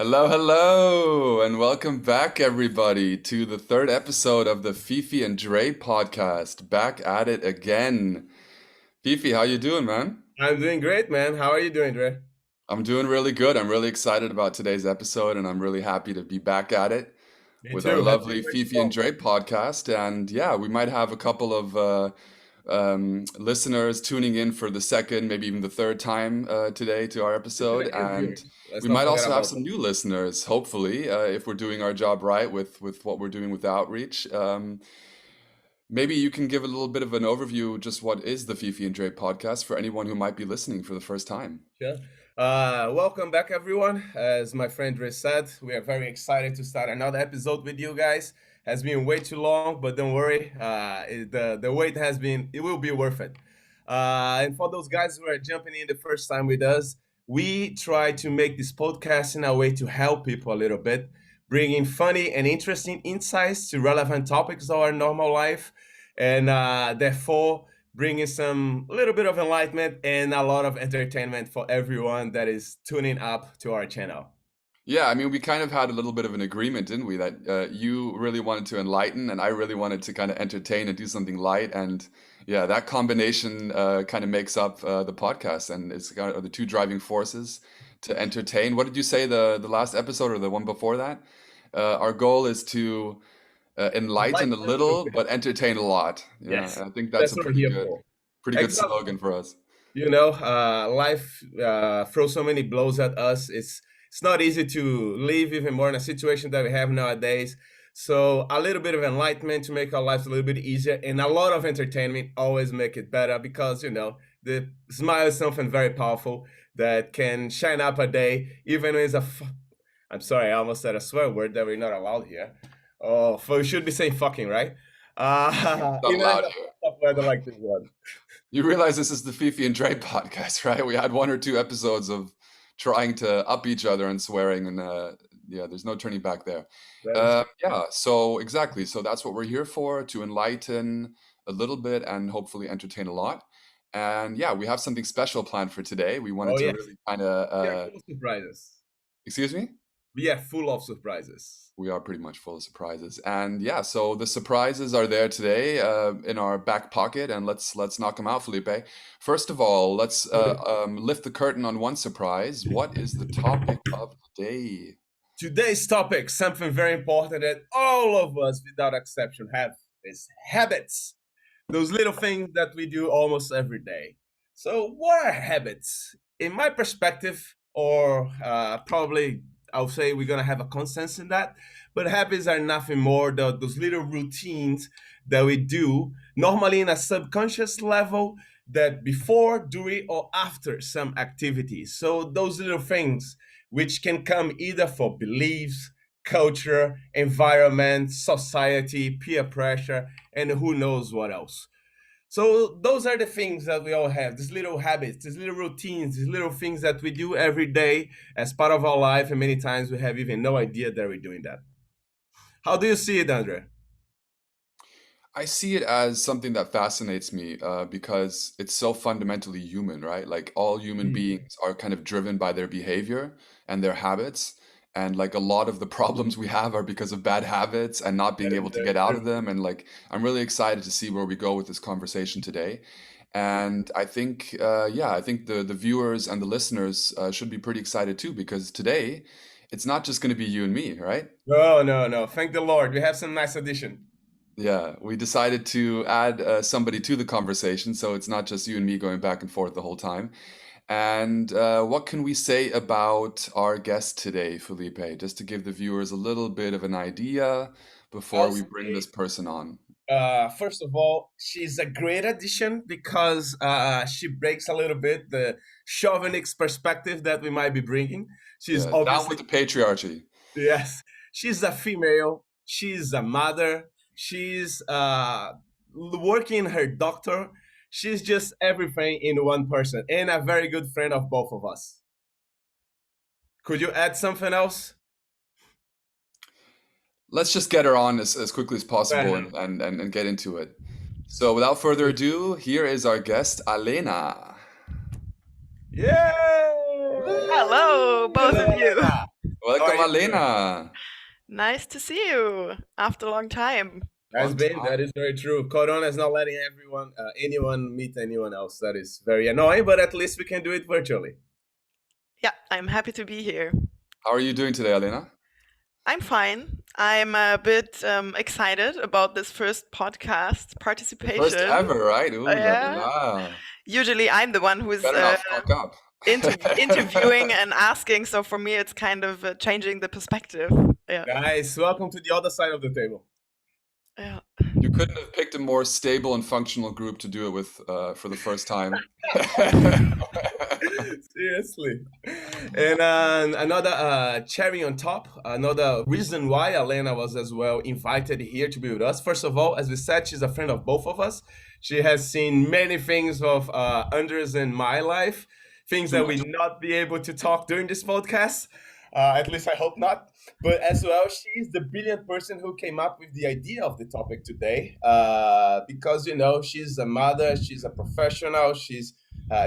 Hello, hello, and welcome back, everybody, to the third episode of the Fifi and Dre podcast. Back at it again. Fifi, how you doing, man? I'm doing great, man. How are you doing, Dre? I'm doing really good. I'm really excited about today's episode, and I'm really happy to be back at it Me with our too. Happy lovely New Fifi and Year. Dre podcast. And yeah, we might have a couple of listeners tuning in for the second, maybe even the third time today to our The episode. second year. And Let's we not might forget also have about some that. new listeners, hopefully, if we're doing our job right with what we're doing with the outreach. Maybe you can give a little bit of an overview, just what is the Fifi and Dre podcast for anyone who might be listening for the first time. Sure. Welcome back, everyone. As my friend Dre said, we are very excited to start another episode with you guys. Has been way too long, but don't worry. The wait has been. It will be worth it. And for those guys who are jumping in the first time with us, we try to make this podcast in a way to help people a little bit, bringing funny and interesting insights to relevant topics of our normal life, and therefore bringing some little bit of enlightenment and a lot of entertainment for everyone that is tuning up to our channel. Yeah, I mean, we kind of had a little bit of an agreement, didn't we? That you really wanted to enlighten, and I really wanted to kind of entertain and do something light. And yeah, that combination kind of makes up the podcast, and it's kind of the two driving forces to entertain. What did you say the last episode or the one before that? Our goal is to enlighten a Enlighten a little little, bit. but entertain a lot. Yeah, Yes, and I think that's that's a what we're here for. pretty good Exactly. slogan for us. Life throws so many blows at us. It's not easy to live even more in a situation that we have nowadays. So a little bit of enlightenment to make our lives a little bit easier, and a lot of entertainment always make it better because the smile is something very powerful that can shine up a day, even when I'm sorry, I almost said a swear word that we're not allowed here. Oh, so we should be saying fucking, right? Not Even in allowed a here. tough weather like this one. You realize this is the Fifi and Dre podcast, right? We had one or two episodes of trying to up each other and swearing, and yeah, there's no turning back there. That is Yeah, so exactly. So that's what we're here for, to enlighten a little bit and hopefully entertain a lot. And yeah, we have something special planned for today. We wanted Oh to yes, really kind of, we are full of surprises. excuse me? We are full of surprises. We are pretty much full of surprises, and yeah, so the surprises are there today in our back pocket, and let's knock them out, Felipe. First of all, let's lift the curtain on one surprise. What is the topic of the day? Today's topic, something very important that all of us, without exception, have is habits. Those little things that we do almost every day. So, what are habits? In my perspective, or probably I'll say we're gonna have a consensus in that. But habits are nothing more than those little routines that we do normally in a subconscious level that before, during, or after some activities. So those little things which can come either for beliefs, culture, environment, society, peer pressure, and who knows what else. So those are the things that we all have, these little habits, these little routines, these little things that we do every day as part of our life, and many times we have even no idea that we're doing that. How do you see it, Andre? I see it as something that fascinates me because it's so fundamentally human, right? Like all human Mm. beings are kind of driven by their behavior and their habits. And like a lot of the problems we have are because of bad habits and not being That able is to very get out of true. them. And like, I'm really excited to see where we go with this conversation today. And I think, yeah, I think the viewers and the listeners should be pretty excited too, because today it's not just going to be you and me, right? No, no, no. Thank the Lord. We have some nice addition. Yeah, we decided to add somebody to the conversation, so it's not just you and me going back and forth the whole time. And what can we say about our guest today, Felipe, just to give the viewers a little bit of an idea before I'll we bring say this person on? first of all, she's a great addition because she breaks a little bit the chauvinist perspective that we might be bringing. She's Yeah, down with obviously, the patriarchy. yes, she's a female, she's a mother, she's working her doctor. She's just everything in one person and a very good friend of both of us. Could you add something else? Let's just get her on as quickly as possible Uh, and get into it. So without further ado, here is our guest, Alena. Yay! Hello, both Hello, of you. Elena. How are Welcome, you doing? Alena. Nice to see you after a long time. Has Long been. That time. is very true. Corona is not letting anyone meet anyone else. That is very annoying, but at least we can do it virtually. Yeah, I'm happy to be here. How are you doing today, Alena? I'm fine. I'm a bit excited about this first podcast The first participation. ever, right? Ooh, la la Yeah. la. Usually I'm the one who's Better not fuck up. interviewing and asking, so for me it's kind of changing the perspective. Yeah. Guys, welcome to the other side of the table. Yeah. You couldn't have picked a more stable and functional group to do it with for the first time. Seriously. And another cherry on top, another reason why Alena was as well invited here to be with us. First of all, as we said, she's a friend of both of us. She has seen many things of Anders in my life, things Too that we much. not be able to talk during this podcast. At least I hope not. But as well, she's the brilliant person who came up with the idea of the topic today. Because she's a mother, she's a professional, she's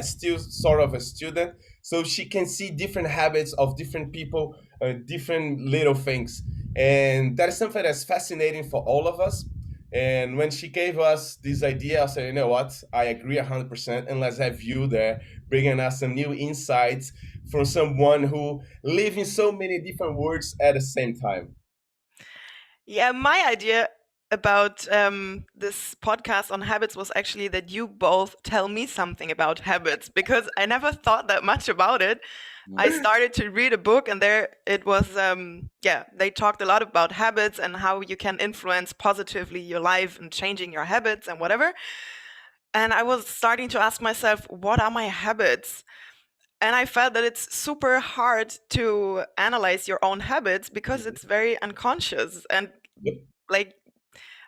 still sort of a student, so she can see different habits of different people, different little things, and that is something that's fascinating for all of us. And when she gave us this idea, I said, you know what, I agree 100%, and let's have you there bringing us some new insights from someone who lives in so many different worlds at the same time. Yeah, my idea about this podcast on habits was actually that you both tell me something about habits because I never thought that much about it. I Yeah. started to read a book, and there it was. Yeah, they talked a lot about habits and how you can influence positively your life and changing your habits and whatever. And I was starting to ask myself, what are my habits? And I felt that it's super hard to analyze your own habits because it's very unconscious and Yep. like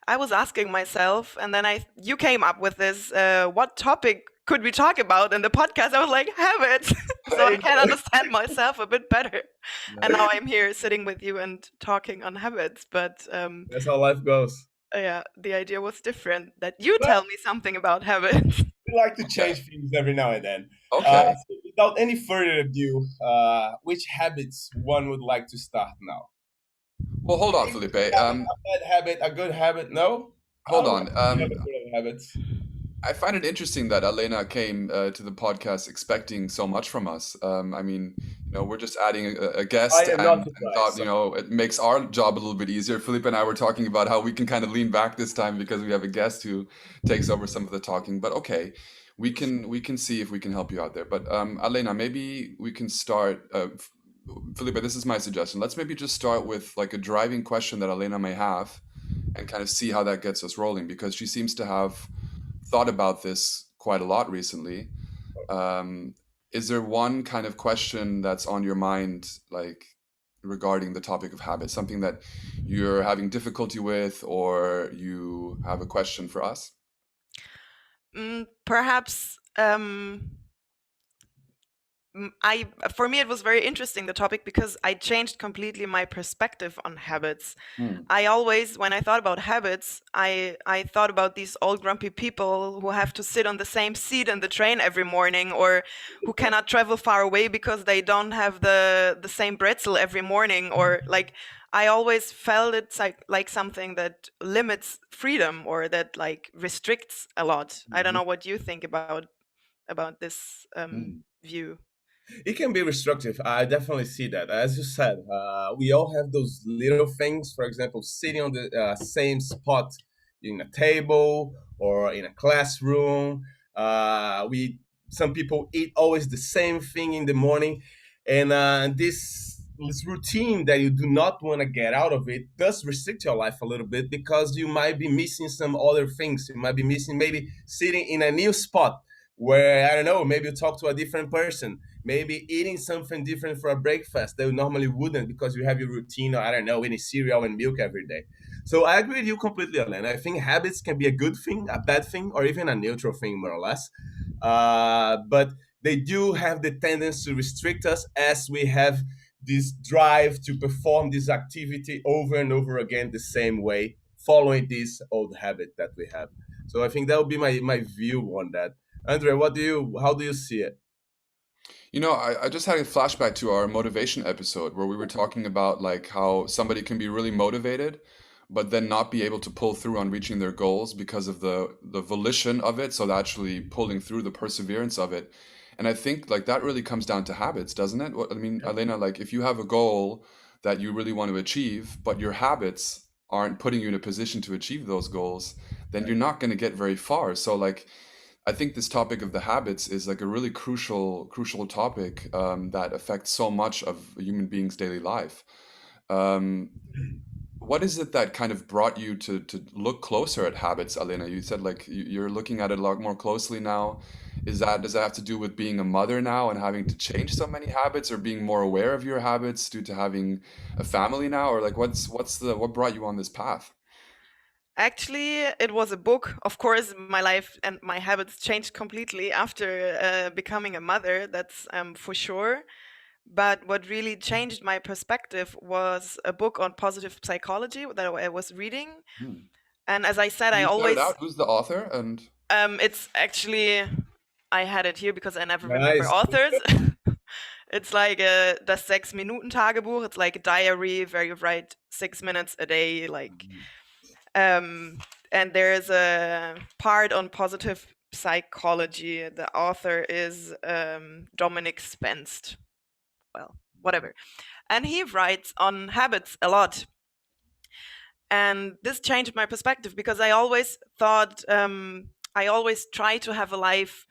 I was asking myself, and then you came up with this. What topic could we talk about in the podcast? I was like, habits, so I can understand myself a bit better. And now I'm here sitting with you and talking on habits. But That's how life goes. yeah, the idea was different. That you But tell me something about habits. we like to Okay. change things every now and then. Okay. So without any further ado, which habits one would like to start now? Well, hold on, A Felipe. good habit, a bad habit, a good habit? No, I Hold would like on. to have a good habits. I find it interesting that Alena came to the podcast expecting so much from us. I mean, we're just adding a I guest am not and surprised. thought, it makes our job a little bit easier. Philippe and I were talking about how we can kind of lean back this time because we have a guest who takes over some of the talking. But okay, we can see if we can help you out there. But Alena, maybe we can start. Felipe, this is my suggestion. Let's maybe just start with like a driving question that Alena may have and kind of see how that gets us rolling because she seems to have thought about this quite a lot recently. Um, is there one kind of question that's on your mind, like regarding the topic of habits, something that you're having difficulty with, or you have a question for us? Perhaps I for me it was very interesting the topic because I changed completely my perspective on habits. Hmm. I always when I thought about habits, I thought about these old grumpy people who have to sit on the same seat in the train every morning or who cannot travel far away because they don't have the same pretzel every morning or like I always felt it's like something that limits freedom or that like restricts a lot. I don't Mhm. know what you think about this Hmm. view. It can be restrictive. I definitely see that. As you said, we all have those little things. For example, sitting on the same spot in a table or in a classroom. We Some people eat always the same thing in the morning, and this routine that you do not want to get out of it does restrict your life a little bit because you might be missing some other things. You might be missing maybe sitting in a new spot where I don't know. Maybe you talk to a different person, maybe eating something different for a breakfast that you normally wouldn't because you have your routine or I don't know, eating cereal and milk every day. So I agree with you completely, Alan. I think habits can be a good thing, a bad thing, or even a neutral thing, more or less. But they do have the tendency to restrict us as we have this drive to perform this activity over and over again the same way, following this old habit that we have. So I think that would be my view on that. Andre, how do you see it? You know, I just had a flashback to our motivation episode where we were talking about like how somebody can be really motivated, but then not be able to pull through on reaching their goals because of the volition of it, so actually pulling through the perseverance of it. And I think like that really comes down to habits, doesn't it? I mean, Elena, like if you have a goal that you really want to achieve, but your habits aren't putting you in a position to achieve those goals, then you're not going to get very far. So like I think this topic of the habits is like a really crucial topic that affects so much of a human being's daily life. Um, what is it that kind of brought you to look closer at habits, Alena? You said like you're looking at it a lot more closely now. Does that have to do with being a mother now and having to change so many habits, or being more aware of your habits due to having a family now, or like what brought you on this path? Actually, it was a book. Of course, my life and my habits changed completely after becoming a mother, that's for sure. But what really changed my perspective was a book on positive psychology that I was reading. Hmm. And as I said, Can I you shout it always, out? Who's the author? And it's actually, I had it here because I never remember Nice. authors. It's like das 6-Minuten-Tagebuch. It's like a diary where you write 6 minutes a day, like um, and there's a part on positive psychology. The author is Dominic Spenst. Well, whatever. And he writes on habits a lot. And this changed my perspective because I always thought, I always try to have a life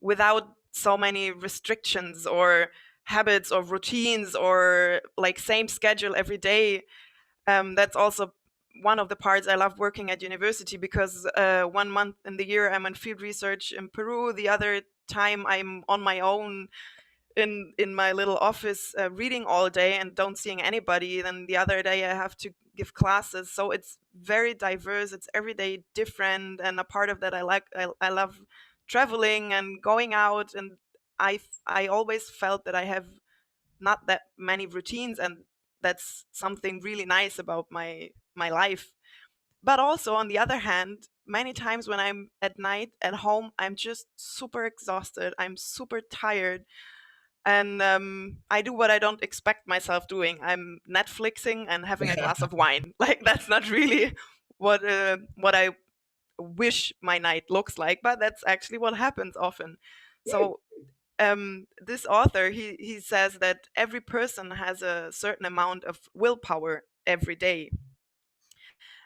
without so many restrictions or habits or routines or like same schedule every day. That's also one of the parts I love working at university because 1 month in the year I'm in field research in Peru. The other time I'm on my own in my little office reading all day and don't seeing anybody. Then the other day I have to give classes. So it's very diverse. It's every day different, and a part of that I love traveling and going out. And I always felt that I have not that many routines, and that's something really nice about my life. But also on the other hand, many times when I'm at night at home, I'm just super exhausted, I'm super tired, and I do what I don't expect myself doing. I'm Netflixing and having a glass of wine. Like that's not really what I wish my night looks like, but that's actually what happens often. So this author he says that every person has a certain amount of willpower every day,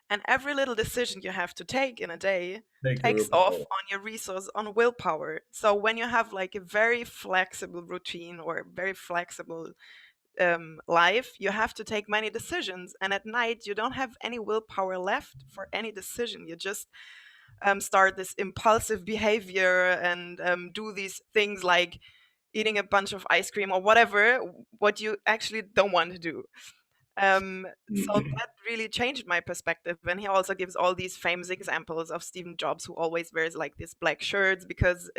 and every little decision you have to take in a day Take your takes off willpower. on your resource on willpower. So when you have like a very flexible routine or very flexible life, you have to take many decisions, and at night you don't have any willpower left for any decision. You just start this impulsive behavior and do these things like eating a bunch of ice cream or whatever, what you actually don't want to do. So that really changed my perspective. And he also gives all these famous examples of Steve Jobs, who always wears like these black shirts because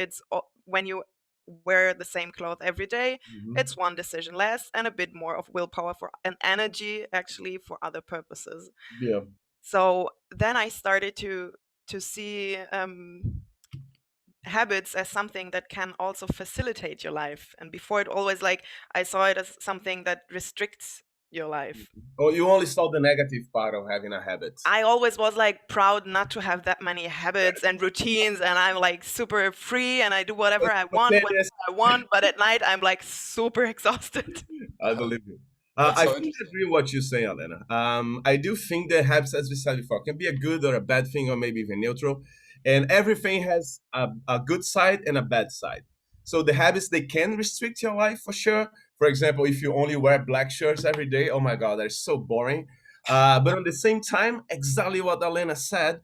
when you wear the same cloth every day, Mhm. it's one decision less and a bit more of willpower for and energy actually for other purposes. Yeah. So then I started to see habits as something that can also facilitate your life. And before it always like I saw it as something that restricts your life. Oh, you only saw the negative part of having a habit. I always was like proud not to have that many habits and routines, and I'm like super free and I do whatever I want whenever Spontaneous. I want, but at night I'm like super exhausted. I believe you. That's I so fully interesting. agree with what you're saying, Alena. I do think that habits, as we said before, can be a good or a bad thing, or maybe even neutral. And everything has a good side and a bad side. So the habits, they can restrict your life for sure. For example, if you only wear black shirts every day, oh my God, that's so boring. But at the same time, exactly what Alena said,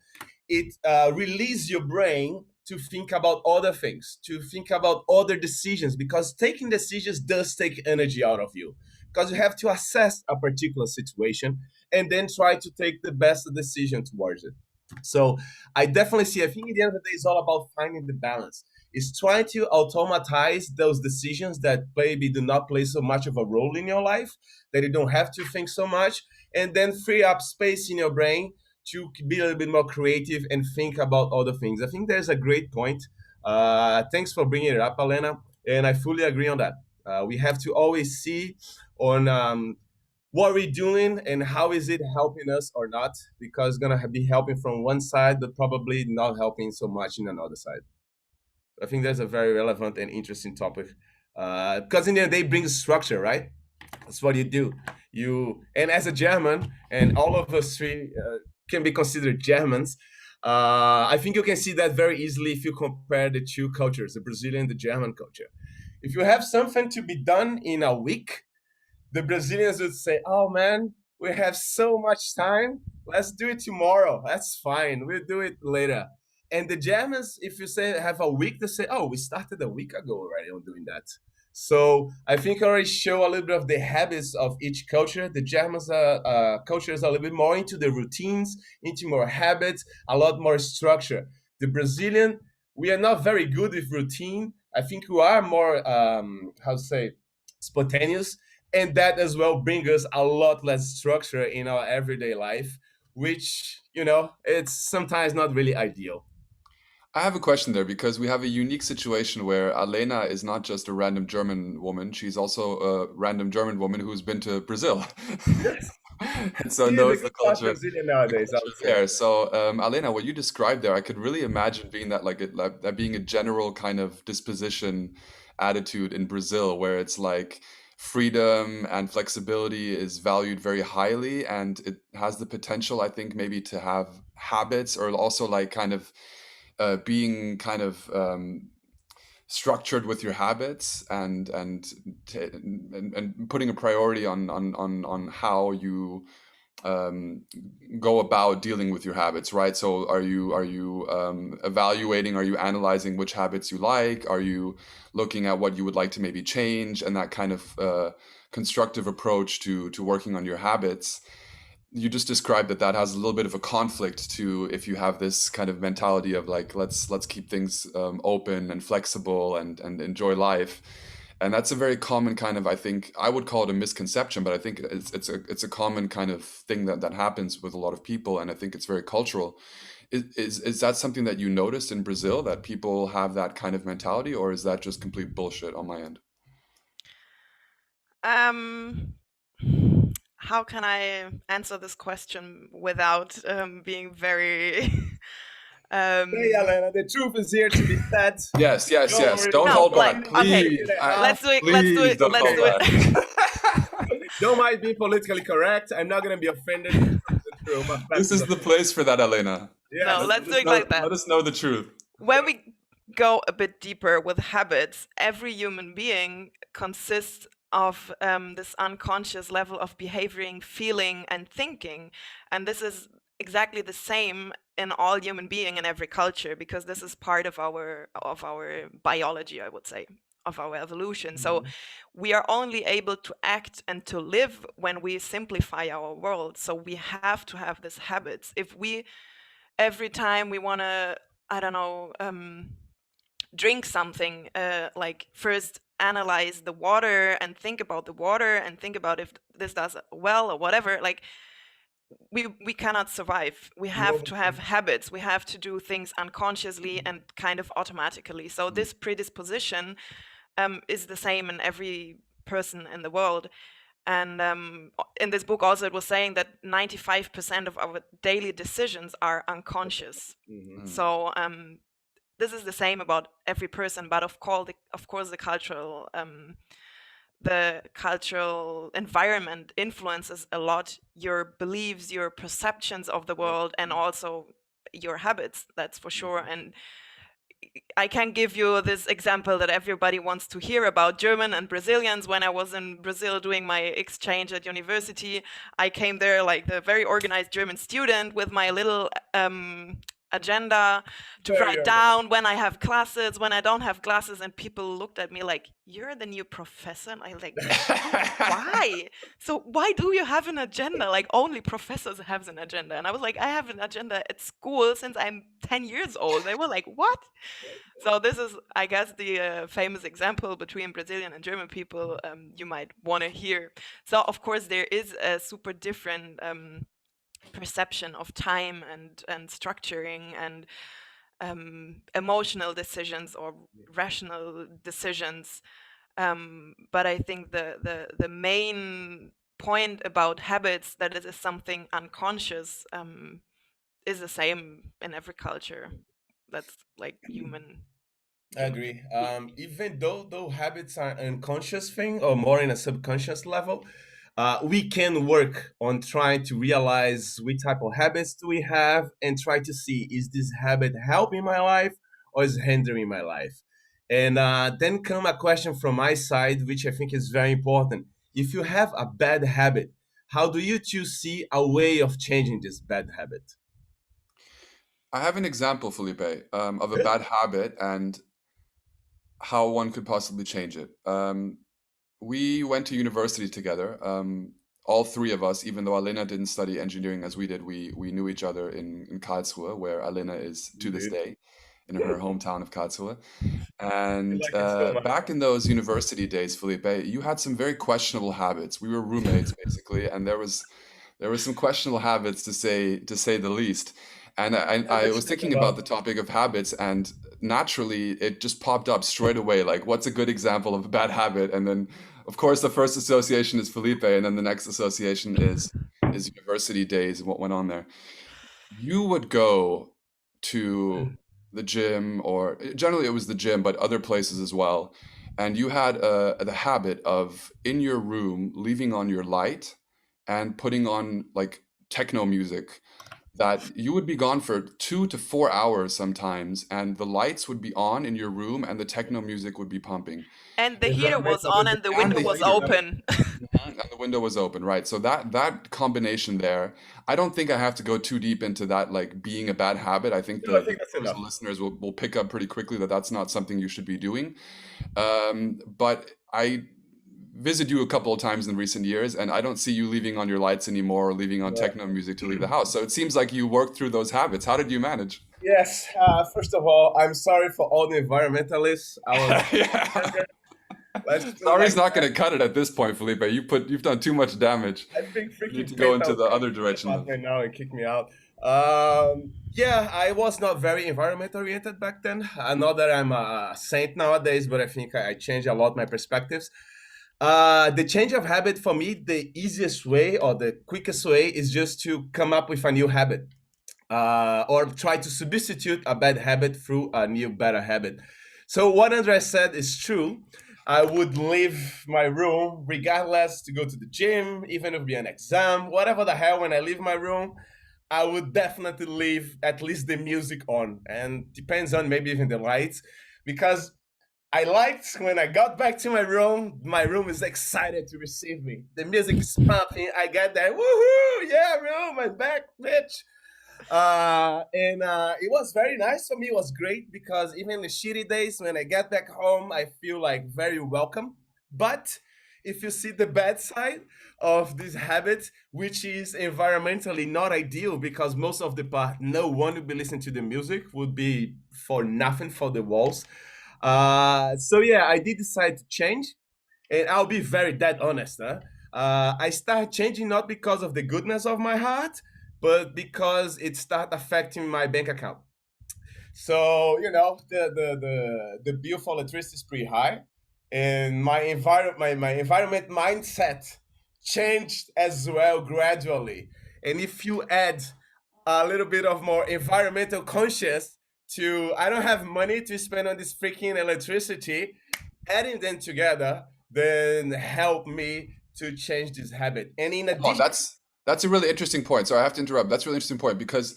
it releases your brain to think about other things, to think about other decisions, because taking decisions does take energy out of you. Because you have to assess a particular situation and then try to take the best decision towards it. So I definitely see, I think at the end of the day, it's all about finding the balance. It's trying to automatize those decisions that maybe do not play so much of a role in your life, that you don't have to think so much, and then free up space in your brain to be a little bit more creative and think about other things. I think there's a great point. Thanks for bringing it up, Alena, and I fully agree on that. We have to always see on what we're doing and how is it helping us or not, because it's gonna be helping from one side, but probably not helping so much in another side. I think that's a very relevant and interesting topic, because in the end, they bring structure, right? That's what you do. You and as a German, and all of us three can be considered Germans. I think you can see that very easily if you compare the two cultures, the Brazilian and the German culture. If you have something to be done in a week, the Brazilians would say, "Oh man, we have so much time. Let's do it tomorrow. That's fine. We'll do it later." And the Germans, if you say have a week, they say, "Oh, we started a week ago already on doing that." So I think I already show a little bit of the habits of each culture. The Germans culture is a little bit more into the routines, into more habits, a lot more structure. The Brazilian, we are not very good with routine. I think we are more, how to say, spontaneous, and that as well brings us a lot less structure in our everyday life, which it's sometimes not really ideal. I have a question there because we have a unique situation where Alena is not just a random German woman, she's also a random German woman who's been to Brazil. Yes, And so she is a knows good part Brazilian nowadays, I would say. there. So, Alena, what you described there, I could really imagine being that like that being a general kind of disposition attitude in Brazil, where it's like freedom and flexibility is valued very highly, and it has the potential, I think, maybe to have habits or also like kind of being kind of structured with your habits and putting a priority on how you um, go about dealing with your habits, right? So are you evaluating, are you analyzing which habits you like? Are you looking at what you would like to maybe change and that kind of constructive approach to working on your habits? You just described that that has a little bit of a conflict to if you have this kind of mentality of like let's keep things open and flexible and enjoy life, and that's a very common kind of, I think I would call it a misconception, but I think it's a common kind of thing that happens with a lot of people, and I think it's very cultural. Is that something that you noticed in Brazil, that people have that kind of mentality, or is that just complete bullshit on my end? Um, how can I answer this question without being very Hey, um, Alena, the truth is here to be said. Yes, yes, Don't yes, worry, don't no, hold people like, back, can okay, take please. it as Please don't let's hold okay. do it. back. Don't mind being politically correct. I'm not gonna be offended if it's the truth, but This facts is is a the fact. place for that, Elena. No, Yes. let's do it like that. Let us know the truth. When we go a bit deeper with habits, every human being consists of this unconscious level of behaving, feeling, and thinking. And this is exactly the same in all human being in every culture, because this is part of our biology, I would say, of our evolution. So we are only able to act and to live when we simplify our world. So we have to have these habits. If we every time we want to, I don't know, drink something, like first analyze the water and think about the water and think about if this does well or whatever, like we cannot survive. We have to have habits. We have to do things unconsciously and kind of automatically. So this predisposition is the same in every person in the world. And in this book also it was saying that 95% of our daily decisions are unconscious. Mhm. So this is the same about every person, but of course the cultural environment influences a lot your beliefs, your perceptions of the world, and also your habits. That's for sure. And I can give you this example that everybody wants to hear about: German and Brazilians. When I was in Brazil doing my exchange at university, I came there like the very organized German student with my little agenda to Very write down when I have classes, when I don't have classes, and people looked at me like, "You're the new professor?" And I was like, "Oh, why? So why do you have an agenda? Like only professors have an agenda." And I was like, "I have an agenda at school since I'm 10 years old." They were like, "What?" So this is, I guess, the famous example between Brazilian and German people you might want to hear. So of course there is a super different perception of time and structuring and emotional decisions or rational decisions. But I think the main point about habits, that it is something unconscious, is the same in every culture. That's like human. I agree. Even though habits are an unconscious thing or more in a subconscious level, we can work on trying to realize which type of habits do we have and try to see, is this habit helping my life or is hindering my life? And then come a question from my side, which I think is very important. If you have a bad habit, how do you two see a way of changing this bad habit? I have an example, Felipe, of a bad habit and how one could possibly change it. We went to university together. All three of us, even though Alena didn't study engineering as we did, we knew each other in Karlsruhe, where Alena is to this Dude, day, in her hometown of Karlsruhe. you And like it so much. back in those university days, Felipe, you had some very questionable habits. We were roommates basically, and there were some questionable habits to say the least. And I was thinking about the topic of habits, and naturally it just popped up straight away. Like, what's a good example of a bad habit? And then, of course, the first association is Felipe, and then the next association is university days and what went on there. You would go to the gym, or generally it was the gym, but other places as well. And you had the habit of in your room leaving on your light and putting on like techno music, that you would be gone for 2 to 4 hours sometimes, and the lights would be on in your room and the techno music would be pumping. And the heater was on Environmentalism and the And window the was heater. open. Mhm. And the window was open, right? So that combination there, I don't think I have to go too deep into that, like being a bad habit. I think No, I the think that's viewers enough. and listeners will pick up pretty quickly that that's not something you should be doing. But I visited you a couple of times in recent years, and I don't see you leaving on your lights anymore or leaving on Yeah. techno music to leave the house. So it seems like you worked through those habits. How did you manage? Yes. First of all, I'm sorry for all the environmentalists. I was Yeah. let's put it like Sorry's not going to cut it at this point, Felipe. You've done too much damage. I think You need freaking to go Penta into will the come other to the direction then. apartment now and kick me out. Yeah, I was not very environment oriented back then. I know that I'm a saint nowadays, but I think I changed a lot my perspectives. The change of habit for me, the easiest way or the quickest way is just to come up with a new habit. Or try to substitute a bad habit through a new better habit. So what Andre said is true. I would leave my room regardless to go to the gym, even if it be an exam, whatever the hell. When I leave my room, I would definitely leave at least the music on, and depends on maybe even the lights, because I liked when I got back to my room is excited to receive me. The music is pumping. I get there, woohoo, yeah, room, I'm back, bitch. And It was very nice for me. It was great because even the shitty days when I get back home, I feel like very welcome. But if you see the bad side of this habit, which is environmentally not ideal, because most of the part no one would be listening to the music, would be for nothing for the walls. So yeah, I did decide to change, and I'll be very dead honest. I started changing not because of the goodness of my heart, but because it started affecting my bank account. So the bill for electricity is pretty high, and my environment mindset changed as well gradually. And if you add a little bit of more environmental conscious to, I don't have money to spend on this freaking electricity, adding them together then help me to change this habit. And in Oh, addition, that's a really interesting point. So I have to interrupt. That's a really interesting point because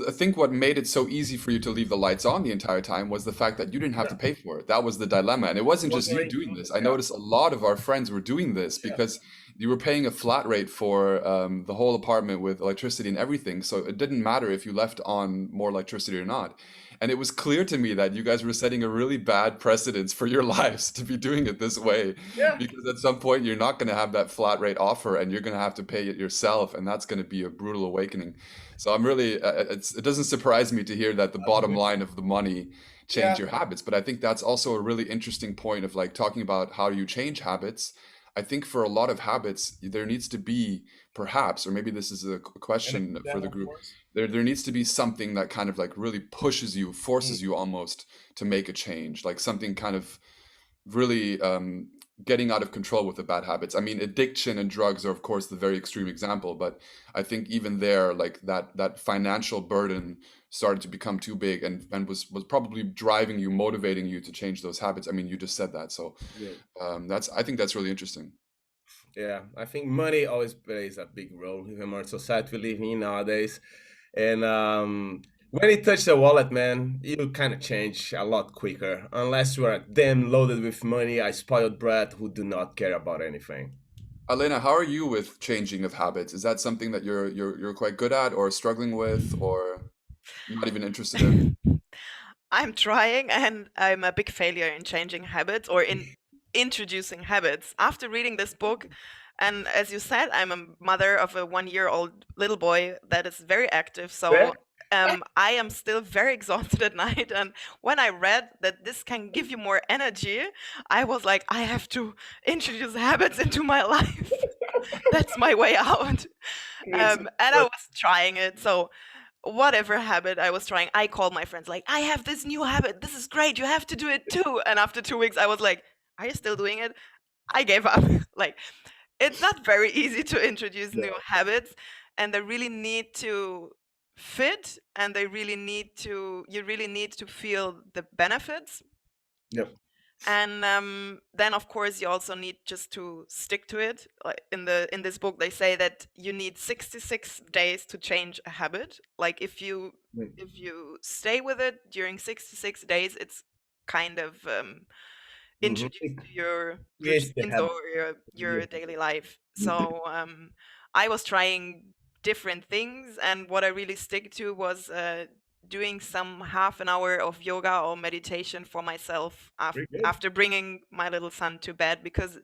I think what made it so easy for you to leave the lights on the entire time was the fact that you didn't have yeah, to pay for it. That was the dilemma. And it wasn't was just you already doing included. this. I Yeah, noticed a lot of our friends were doing this yeah, because you were paying a flat rate for the whole apartment with electricity and everything. So it didn't matter if you left on more electricity or not. And it was clear to me that you guys were setting a really bad precedence for your lives to be doing it this way, yeah. because at some point you're not going to have that flat rate offer and you're going to have to pay it yourself. And that's going to be a brutal awakening. So I'm really, it doesn't surprise me to hear that the bottom Absolutely. line of the money change Yeah, your habits. But I think that's also a really interesting point of like talking about how you change habits. I think for a lot of habits, there needs to be perhaps, or maybe this is a and question for then the of group, course, there needs to be something that kind of like really pushes you, mm, forces you almost to make a change, like something kind of really getting out of control with the bad habits. I mean, addiction and drugs are, of course, the very extreme example, but I think even there, like that financial burden started to become too big and was probably driving you, motivating you to change those habits. I mean, you just said that, so Yeah. that's I think that's really interesting. Yeah, I think money always plays a big role in the modern society we live in nowadays. And when it touches the wallet, man, you kind of change a lot quicker. Unless you are damn loaded with money, a spoiled brat who do not care about anything. Alena, how are you with changing of habits? Is that something that you're quite good at, or struggling with, or not even interested in? I'm trying, and I'm a big failure in changing habits or in introducing habits. After reading this book, and as you said, I'm a mother of a 1-year-old little boy that is very active. Yeah. So I am still very exhausted at night. And when I read that this can give you more energy, I was like, I have to introduce habits into my life. That's my way out. And I was trying it. So whatever habit I was trying, I called my friends like, I have this new habit. This is great. You have to do it too. And after 2 weeks, I was like, are you still doing it? I gave up. Like, it's not very easy to introduce new habits, and they really need to fit, and you really need to feel the benefits. Yep. And then of course you also need just to stick to it. Like in this book they say that you need 66 days to change a habit. Like if you stay with it during 66 days, it's kind of Mm-hmm. introduced to your Creates the routines habit. or your Yeah. daily life. So I was trying different things, and what I really stick to was doing some half an hour of yoga or meditation for myself Very good. after bringing my little son to bed, because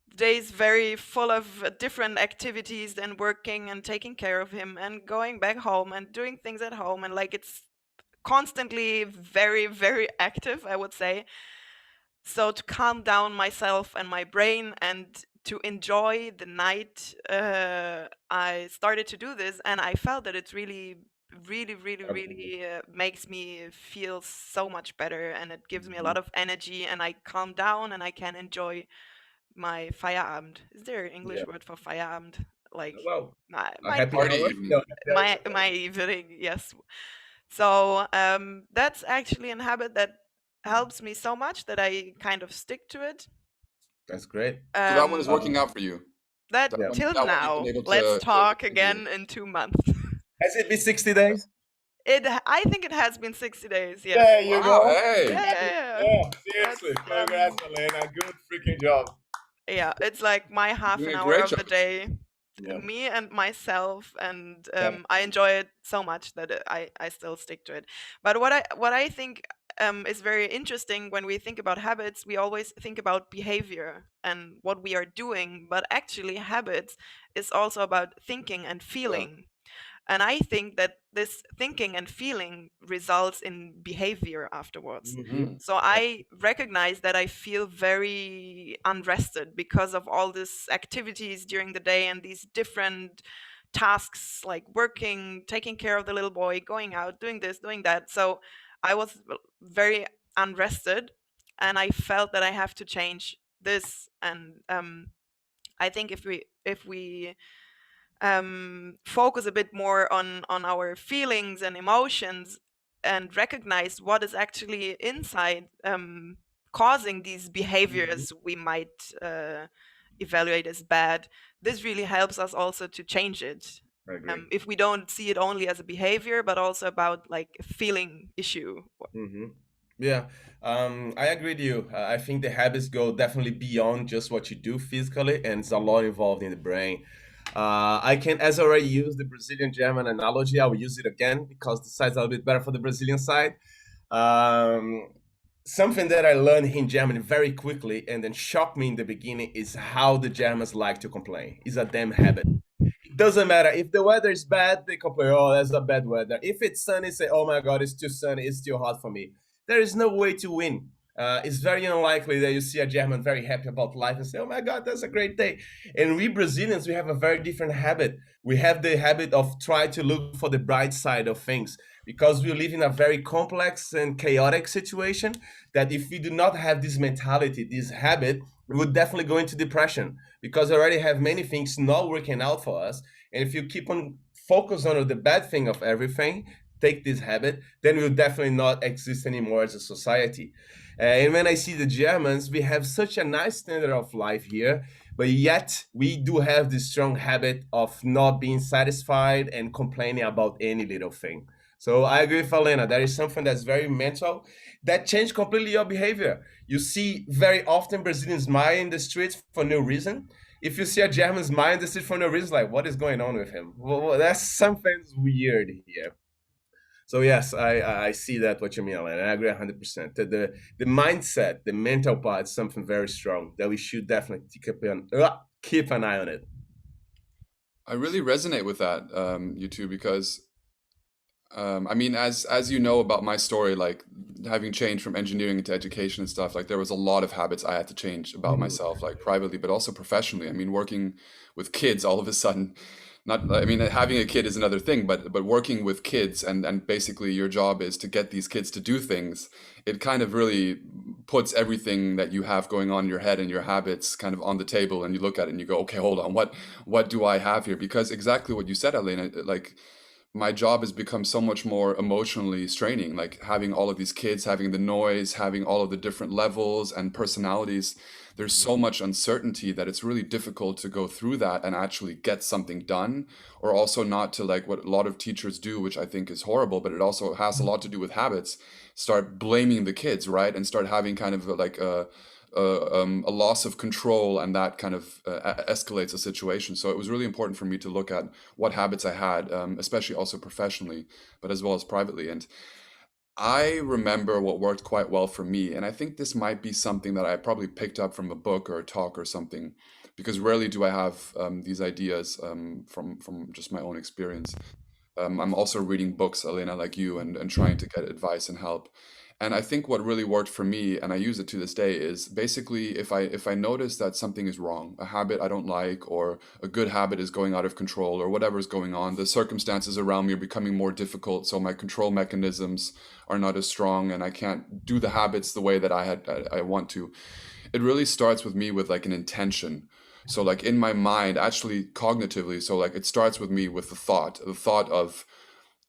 the day is very full of different activities and working and taking care of him and going back home and doing things at home, and like it's constantly very very active, I would say. So to calm down myself and my brain and to enjoy the night, I started to do this, and I felt that it's really really really really makes me feel so much better, and it gives me a lot of energy, and I calm down and I can enjoy my Feierabend. Is there an Yeah. English word for Feierabend? Like Well, my a my happy Party hour. No, evening. my evening, yes. So that's actually a habit that helps me so much that I kind of stick to it. that's great. So that one is Um, working out for you. that Yeah. till That one you've been now. able Let's to talk continue. again in 2 months. Has it been 60 days? I think it has been 60 days. Yes. There you Wow, go. hey. Yeah. Yeah, That's seriously. Congrats, Alena. Good freaking job. yeah. It's like my half Doing an a hour great of job. the day, Yeah. me and myself, and Yeah. I enjoy it so much that I still stick to it. But what I think is very interesting when we think about habits, we always think about behavior and what we are doing, but actually habits is also about thinking and Yeah. feeling. And I think that this thinking and feeling results in behavior afterwards. Mm-hmm. Mm. So I recognize that I feel very unrested because of all these activities during the day and these different tasks like working, taking care of the little boy, going out, doing this, doing that. So I was very unrested, and I felt that I have to change this. And I think if we focus a bit more on our feelings and emotions and recognize what is actually inside causing these Mm-hmm. behaviors we might evaluate as bad. This really helps us also to change it. I agree. If we don't see it only as a behavior, but also about like a feeling issue. Mm-hmm. Yeah, I agree with you. I think the habits go definitely beyond just what you do physically, and it's a lot involved in the brain. I can, as I already used the Brazilian German analogy, I will use it again because the side's a little bit better for the Brazilian side. Um, Something that I learned in Germany very quickly and then shocked me in the beginning is how the Germans like to complain. It's a damn habit. It doesn't matter if the weather is bad, they complain, oh, that's a bad weather. If it's sunny, say, oh my god, it's too sunny, it's too hot for me. There is no way to win. it's very unlikely that you see a German very happy about life and say, "Oh my God, that's a great day." And we Brazilians, we have a very different habit. We have the habit of try to look for the bright side of things because we live in a very complex and chaotic situation. That if we do not have this mentality, this habit, we would definitely go into depression because we already have many things not working out for us. And if you keep on focus on the bad thing of everything, take this habit, then we'll definitely not exist anymore as a society. And when I see the Germans, we have such a nice standard of life here, but yet we do have this strong habit of not being satisfied and complaining about any little thing. So I agree with Alena. That is something that's very mental that changed completely your behavior. You see very often Brazilians smile in the streets for no reason. If you see a German smile in the street for no reason, like what is going on with him? Well, that's something weird here. So yes, I see that what you mean, Alan. I agree 100%. The mindset, the mental part is something very strong that we should definitely keep an eye on it. I really resonate with that, you two, because I mean, as you know about my story, like having changed from engineering into education and stuff, like there was a lot of habits I had to change about Mhm. myself, like privately, but also professionally. I mean, working with kids all of a sudden, not, I mean, having a kid is another thing, but working with kids and basically your job is to get these kids to do things. It kind of really puts everything that you have going on in your head and your habits kind of on the table, and you look at it and you go, okay, hold on, what do I have here? Because exactly what you said, Elena, like my job has become so much more emotionally straining, like having all of these kids, having the noise, having all of the different levels and personalities. There's so much uncertainty that it's really difficult to go through that and actually get something done, or also not to, like what a lot of teachers do, which I think is horrible, but it also has a lot to do with habits. Start blaming the kids, right? And start having kind of like a loss of control, and that kind of escalates a situation. So it was really important for me to look at what habits I had, especially also professionally, but as well as privately. And I remember what worked quite well for me. And I think this might be something that I probably picked up from a book or a talk or something, because rarely do I have these ideas from just my own experience. I'm also reading books, Elena, like you, and trying to get advice and help. And I think what really worked for me, and I use it to this day, is basically if I notice that something is wrong, a habit I don't like, or a good habit is going out of control, or whatever's going on, the circumstances around me are becoming more difficult, so my control mechanisms are not as strong, and I can't do the habits the way that I want to. It really starts with me with like an intention. So like in my mind, actually cognitively, so like it starts with me with the thought of,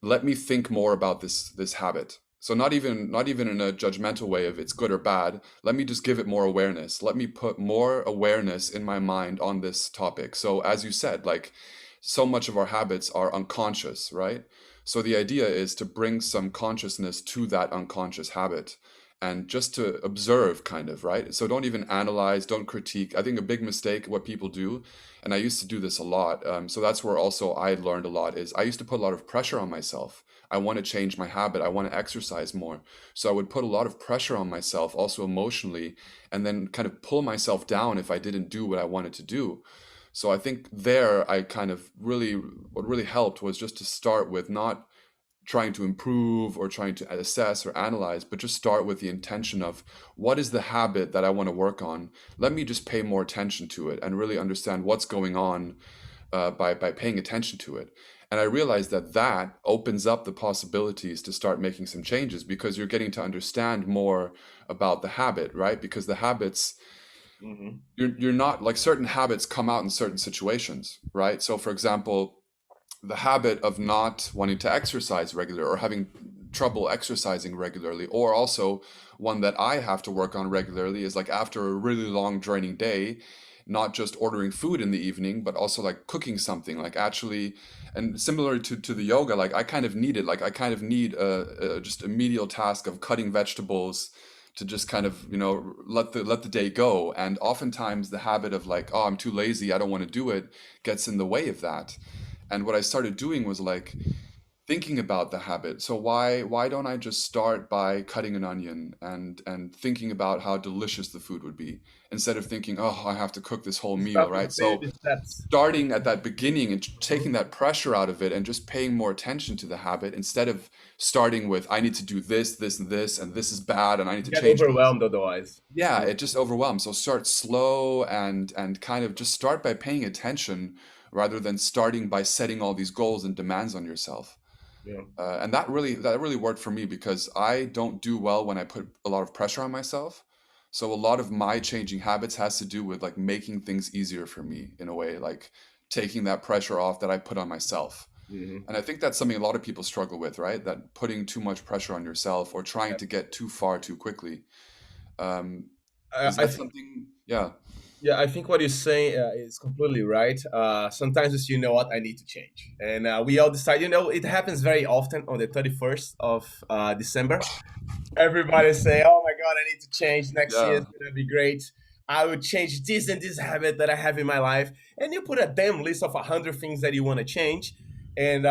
let me think more about this habit. So not even in a judgmental way of it's good or bad. Let me just give it more awareness. Let me put more awareness in my mind on this topic. So as you said, like so much of our habits are unconscious, right? So the idea is to bring some consciousness to that unconscious habit and just to observe, kind of, right? So don't even analyze, don't critique. I think a big mistake what people do, and I used to do this a lot, so that's where also I learned a lot, is I used to put a lot of pressure on myself. I want to change my habit, I want to exercise more, so I would put a lot of pressure on myself also emotionally, and then kind of pull myself down if I didn't do what I wanted to do. So I think there I kind of really, what really helped was just to start with not trying to improve or trying to assess or analyze, but just start with the intention of, what is the habit that I want to work on? Let me just pay more attention to it and really understand what's going on, by paying attention to it. And I realized that that opens up the possibilities to start making some changes, because you're getting to understand more about the habit, right? Because the habits, Mhm. you're not, like, certain habits come out in certain situations, right? So for example, the habit of not wanting to exercise regularly, or having trouble exercising regularly, or also one that I have to work on regularly, is like after a really long draining day, not just ordering food in the evening, but also like cooking something, like actually. And similar to the yoga, like I kind of need it, like I kind of need just a medial task of cutting vegetables to just kind of, let the day go. And oftentimes the habit of like, oh, I'm too lazy, I don't want to do it, gets in the way of that. And what I started doing was like thinking about the habit. So why don't I just start by cutting an onion and thinking about how delicious the food would be instead of thinking, oh, I have to cook this whole You meal, start with right? So baby steps. starting at that beginning and taking Mhm. that pressure out of it and just paying more attention to the habit instead of starting with I need to do this, this, and this is bad and I need to Get change this. overwhelmed otherwise. Yeah, Yeah. it just overwhelms. So start slow and kind of just start by paying attention rather than starting by setting all these goals and demands on yourself. Yeah. And that really worked for me because I don't do well when I put a lot of pressure on myself. So a lot of my changing habits has to do with like making things easier for me in a way, like taking that pressure off that I put on myself. Hmm. And I think that's something a lot of people struggle with, right? That putting too much pressure on yourself or trying Yeah. to get too far too quickly. Um, I, is I that think. something? Yeah, Yeah, I think what you're saying is completely right. Sometimes it's, you know what, I need to change. And we all decide, it happens very often on the 31st of December. Everybody say, "Oh my God, I need to change. Next year yeah, is gonna be great. I will change this and this habit that I have in my life." And you put a damn list of 100 things that you want to change, and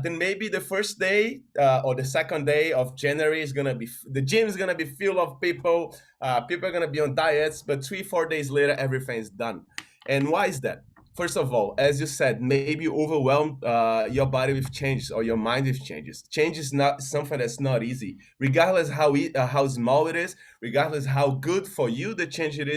then maybe the first day or the second day of January is gonna be the gym is gonna be filled of people. People are gonna be on diets, but 3 4 days later, everything is done. And why is that? First of all, as you said, maybe you overwhelm your body with changes or your mind with changes. Change is not something that's not easy, regardless how small it is, regardless how good for you the change it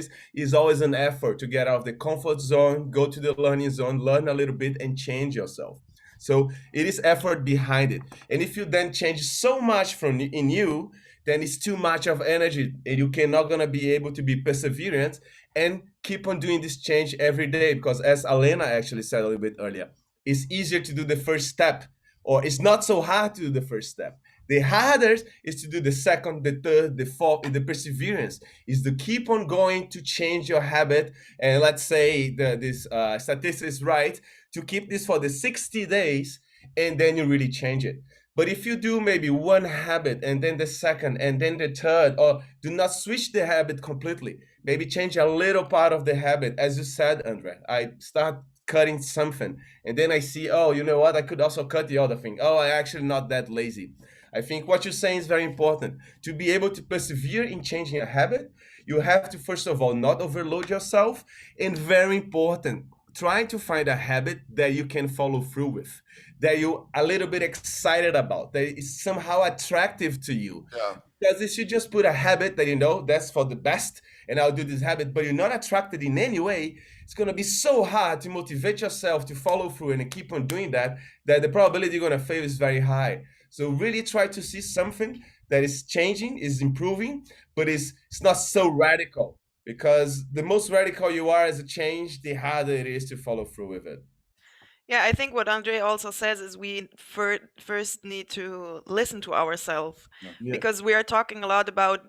is always an effort to get out of the comfort zone, go to the learning zone, learn a little bit, and change yourself. So it is effort behind it. And if you then change so much from in you, then it's too much of energy, and you cannot gonna be able to be perseverant and keep on doing this change every day. Because as Alena actually said a little bit earlier, it's easier to do the first step, or it's not so hard to do the first step. The harder is to do the second, the third, the fourth. The perseverance is to keep on going to change your habit. And let's say this statistic is right, to keep this for the 60 days, and then you really change it. But if you do maybe one habit and then the second and then the third, or do not switch the habit completely, maybe change a little part of the habit, as you said, Andre. I start cutting something, and then I see, oh, you know what? I could also cut the other thing. Oh, I actually not that lazy. I think what you're saying is very important. To be able to persevere in changing a habit, you have to first of all not overload yourself, and very important, trying to find a habit that you can follow through with, that you're a little bit excited about, that is somehow attractive to you. yeah, Because if you just put a habit that you know that's for the best, and I'll do this habit, but you're not attracted in any way, it's gonna be so hard to motivate yourself to follow through and keep on doing that, that the probability you're gonna fail is very high. So really try to see something that is changing, is improving, but it's not so radical. Because the most radical you are as a change, the harder it is to follow through with it. Yeah, I think what Andre also says is we first need to listen to ourselves, yeah, Yeah. because we are talking a lot about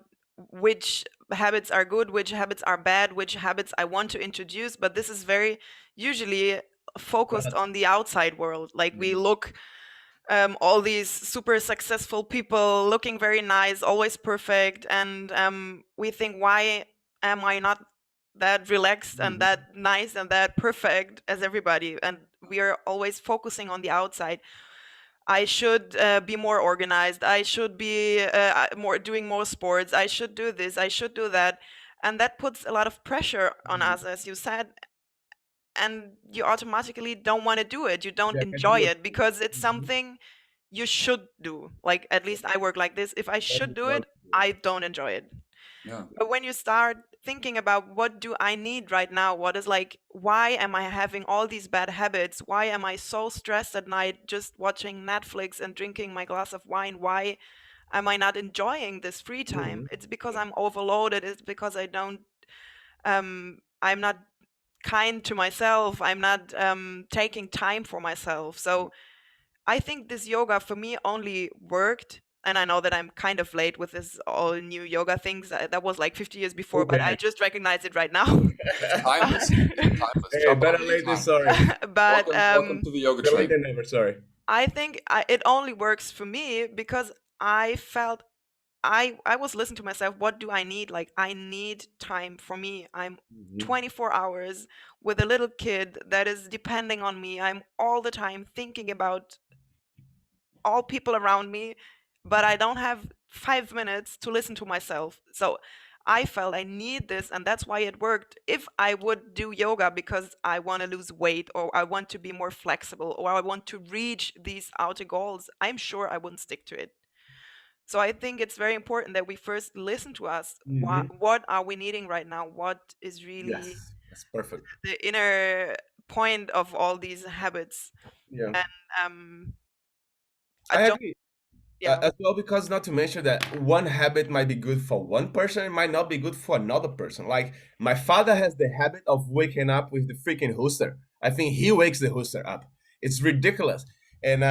which habits are good, which habits are bad, which habits I want to introduce, but this is very usually focused on the outside world. Like we look all these super successful people looking very nice, always perfect, and we think, why am I not that relaxed and Mhm. that nice and that perfect as everybody? And we are always focusing on the outside. I should be more organized. I should be more doing more sports. I should do this. I should do that, and that puts a lot of pressure on us, as you said, and you automatically don't want to do it. You don't Yeah, I can enjoy do it. it because it's Mhm. something you should do. Like, at least I work like this. If I But should you do want it, to do it. I don't enjoy it. yeah, But when you start thinking about what do I need right now, what is like, why am I having all these bad habits? Why am I so stressed at night just watching Netflix and drinking my glass of wine? Why am I not enjoying this free time? Mhm. It's because I'm overloaded. It's because I'm not kind to myself. I'm not taking time for myself. So I think this yoga for me only worked. And I know that I'm kind of late with this all new yoga things. That was like 50 years before, but I Okay. just recognize it right now. it's but timeless. It's timeless. Hey, Jump on better it late than anytime. sorry. but Welcome to the yoga Better late train. than never. Sorry. I think it only works for me because I felt I was listening to myself. What do I need? Like, I need time for me. I'm Mhm. 24 hours with a little kid that is depending on me. I'm all the time thinking about all people around me, but I don't have 5 minutes to listen to myself. So I felt I need this, and that's why it worked. If I would do yoga because I want to lose weight, or I want to be more flexible, or I want to reach these outer goals, I'm sure I wouldn't stick to it. So I think it's very important that we first listen to us. Hmm. What are we needing right now? What is really Yes, that's perfect. the inner point of all these habits? Yeah, And um, I I don't. agree. Yeah. As well, because not to mention that one habit might be good for one person, it might not be good for another person. Like my father has the habit of waking up with the freaking rooster. I think he wakes the rooster up. It's ridiculous. And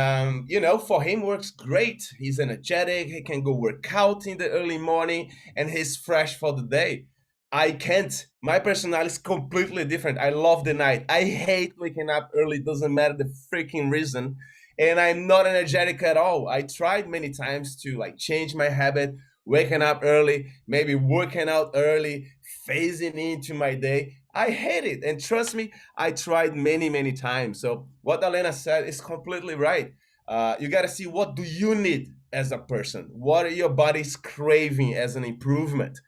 for him works great. He's energetic. He can go work out in the early morning, and he's fresh for the day. I can't. My personality is completely different. I love the night. I hate waking up early. Doesn't matter the freaking reason, and I'm not energetic at all. I tried many times to like change my habit, waking up early, maybe working out early, phasing into my day. I hate it. And trust me, I tried many, many times. So what Alena said is completely right. You got to see what do you need as a person? What are your body's craving as an improvement?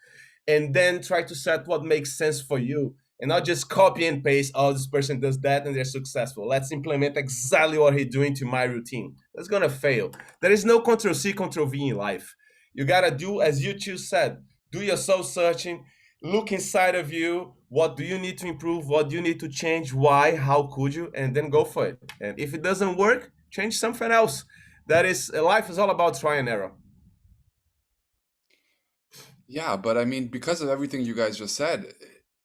And then try to set what makes sense for you and not just copy and paste. Oh, this person does that and they're successful. Let's implement exactly what he's doing to my routine. That's gonna fail. There is no control C, control V in life. You gotta do as you two said. Do your soul searching. Look inside of you. What do you need to improve? What do you need to change? Why? How could you? And then go for it. And if it doesn't work, change something else. That is life is all about try and error. Yeah, but I mean, because of everything you guys just said,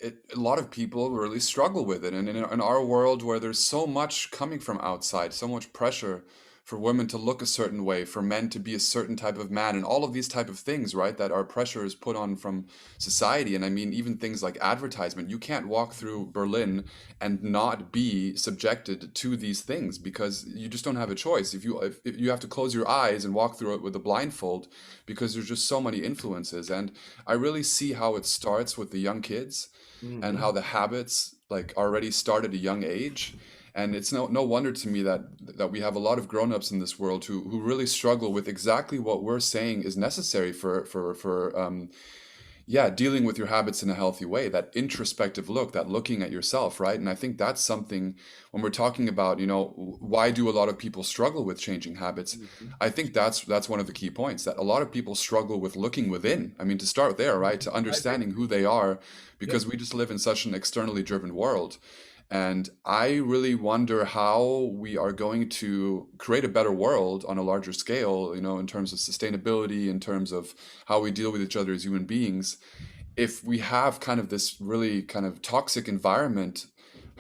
a lot of people really struggle with it. And in our world where there's so much coming from outside, so much pressure for women to look a certain way, for men to be a certain type of man, and all of these type of things, right, that our pressure is put on from society. And I mean, even things like advertisement, you can't walk through Berlin and not be subjected to these things because you just don't have a choice. If you have to close your eyes and walk through it with a blindfold because there's just so many influences. And I really see how it starts with the young kids and how Mhm. the habits like already start at a young age. And it's no wonder to me that we have a lot of grown-ups in this world who really struggle with exactly what we're saying is necessary for yeah, dealing with your habits in a healthy way, that introspective look, that looking at yourself, right? And I think that's something when we're talking about, why do a lot of people struggle with changing habits? Mhm. I think that's one of the key points that a lot of people struggle with looking within. I mean, to start there, right? To I agree. understanding who they are, Yep. because we just live in such an externally driven world. And I really wonder how we are going to create a better world on a larger scale, in terms of sustainability, in terms of how we deal with each other as human beings, if we have kind of this really kind of toxic environment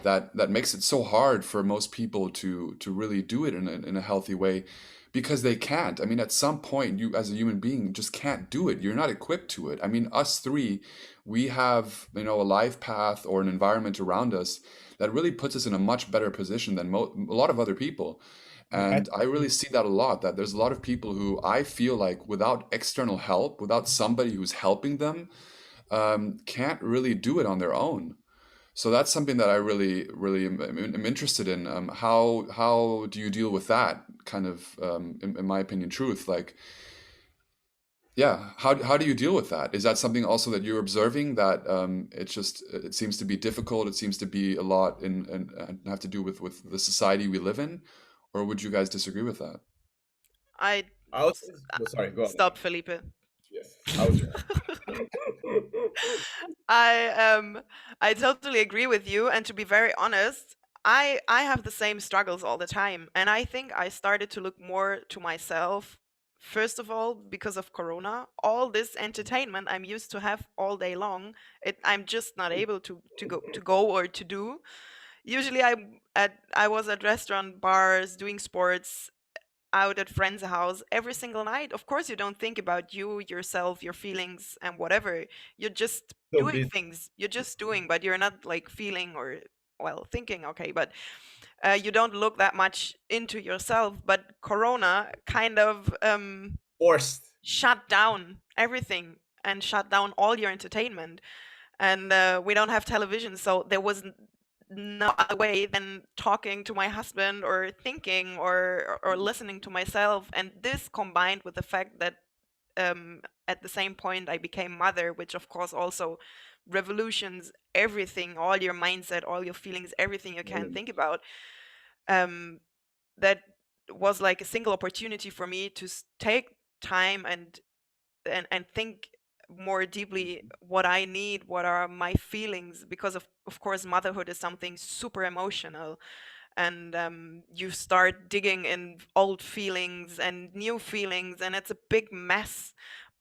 that makes it so hard for most people to really do it in a healthy way because they can't. I mean, at some point, you as a human being just can't do it. You're not equipped to it. I mean, us three, we have, a life path or an environment around us that really puts us in a much better position than a lot of other people. I And I really see that a lot, that there's a lot of people who I feel like without external help, without somebody who's helping them, can't really do it on their own. So that's something that I really, really am interested in. How do you deal with that kind of, in my opinion, truth? Like, yeah, how do you deal with that? Is that something also that you're observing that it seems to be difficult? It seems to be a lot and have to do with the society we live in, or would you guys disagree with that? I I was sorry, go on. stop, Felipe. Yes, I was. I I totally agree with you, and to be very honest, I have the same struggles all the time, and I think I started to look more to myself. First of all, because of Corona, all this entertainment I'm used to have all day long, I'm just not able to go or to do. Usually, I was at restaurant, bars, doing sports, out at friend's house every single night. Of course, you don't think about you, yourself, your feelings, and whatever. You're just So doing busy. things. You're just doing, but you're not like feeling or, well, thinking. Okay, but you don't look that much into yourself. But Corona kind of Forced. shut down everything and shut down all your entertainment. And we don't have television, so there was no other way than talking to my husband or thinking or listening to myself. And this combined with the fact that at the same point I became mother, which of course also revolutions everything, all your mindset, all your feelings, everything you can think about. Um, that was like a single opportunity for me to take time and think more deeply what I need, what are my feelings, because of course motherhood is something super emotional, and you start digging in old feelings and new feelings, and it's a big mess.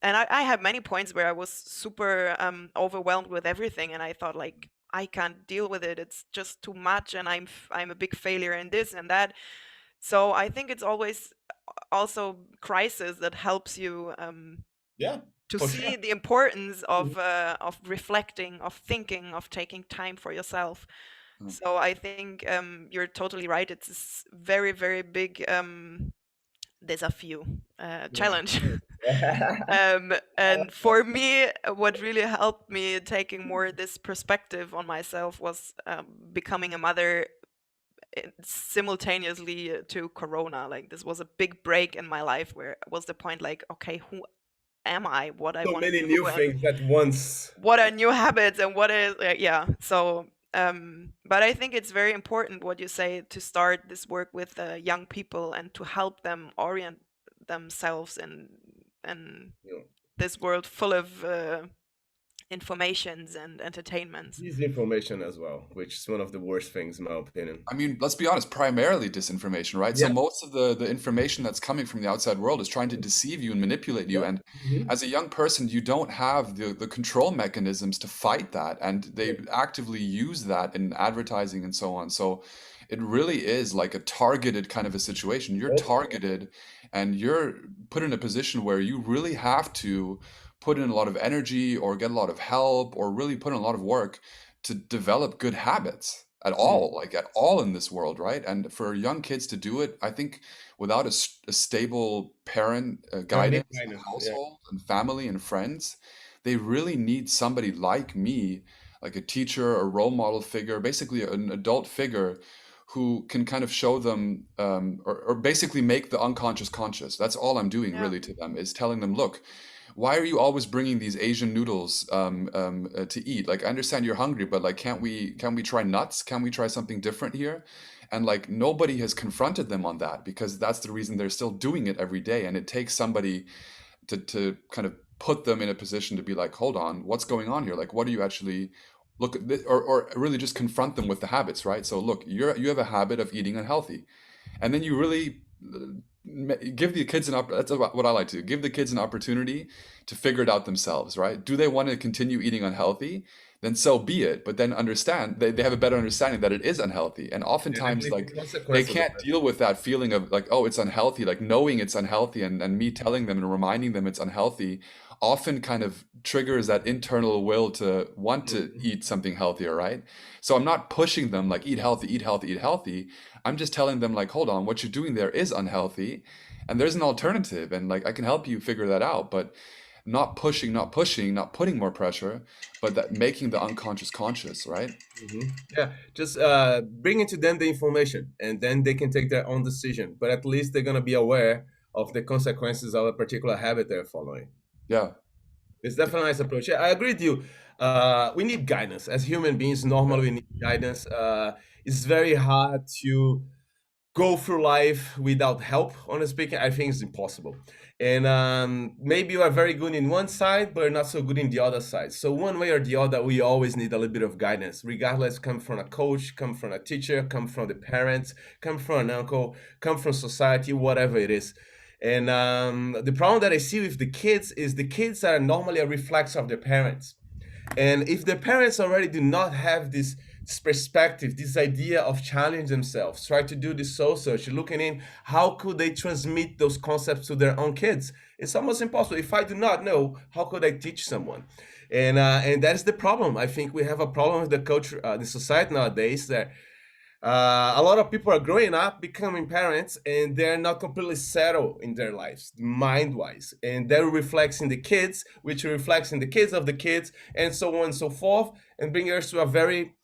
And I had many points where I was super overwhelmed with everything, and I thought like I can't deal with it. It's just too much, and I'm a big failure in this and that. So I think it's always also crisis that helps you Yeah, to for sure. see the importance Mhm. of reflecting, of thinking, of taking time for yourself. Mm. So I think you're totally right. It's this very very big desafio, challenge. And for me, what really helped me taking more this perspective on myself was becoming a mother simultaneously to Corona. Like this was a big break in my life where was the point like, okay, who am I? What I So want to many do, new and things at once. what are new habits, and what is yeah. So, but I think it's very important what you say to start this work with young people and to help them orient themselves in You know, this world full of informations and entertainments. disinformation as well, which is one of the worst things in my opinion. I mean, let's be honest, primarily disinformation, right? So Yeah. most of the information that's coming from the outside world is trying to deceive you and manipulate you. Yeah. And Mhm. as a young person, you don't have the control mechanisms to fight that. And Yeah. they actively use that in advertising and so on. So it really is like a targeted kind of a situation. You're Totally. targeted and you're put in a position where you really have to put in a lot of energy or get a lot of help or really put in a lot of work to develop good habits at Mm. all, like at all in this world, right? And for young kids to do it, I think without a stable parent Parenting guidance, guidance. Yeah. household, and family and friends, they really need somebody like me, like a teacher, a role model figure, basically an adult figure who can kind of show them or basically make the unconscious conscious. That's all I'm doing Yeah. really to them is telling them, look, why are you always bringing these Asian noodles to eat? Like, I understand you're hungry, but like, can't we try nuts? Can we try something different here? And like, nobody has confronted them on that because that's the reason they're still doing it every day. And it takes somebody to kind of put them in a position to be like, hold on, what's going on here? Like, what are you actually look at this, or really just confront them with the habits, right? So look, you have a habit of eating unhealthy, and then you really give the kids that's what I like to do. Give the kids an opportunity to figure it out themselves, right? Do they want to continue eating unhealthy? Then so be it. But then understand they have a better understanding that it is unhealthy. And And then oftentimes with the like they consequences of can't it. deal with that feeling of like, oh, it's unhealthy, like knowing it's unhealthy and me telling them and reminding them it's unhealthy often kind of triggers that internal will to want to Mhm. eat something healthier, right? So I'm not pushing them like eat healthy, eat healthy, eat healthy. I'm just telling them like, hold on, what you're doing there is unhealthy, and there's an alternative, and like I can help you figure that out, but not pushing, not pushing, not putting more pressure, but that making the unconscious conscious, right? Yeah, just bringing to them the information, and then they can take their own decision. But at least they're gonna be aware of the consequences of a particular habit they're following. Yeah. It's definitely a nice approach. Yeah, I agree with you. We need guidance as human beings. Yeah. Normally, we need guidance. It's very hard to go through life without help. Honestly speaking, I think it's impossible. And maybe you are very good in one side, but not so good in the other side. So one way or the other, we always need a little bit of guidance, regardless. Come from a coach, come from a teacher, come from the parents, come from an uncle, come from society, whatever it is. And the problem that I see with the kids is the kids are normally a reflex of their parents. And if the parents already do not have this perspective, this idea of challenge themselves, try to do this soul search, looking in how could they transmit those concepts to their own kids? It's almost impossible. If I do not know, how could I teach someone? And that is the problem. I think we have a problem with the culture, the society nowadays that A lot of people are growing up, becoming parents, and they're not completely settled in their lives, mind wise. And that reflects in the kids, which reflects in the kids of the kids, and so on and so forth, and bring us to a very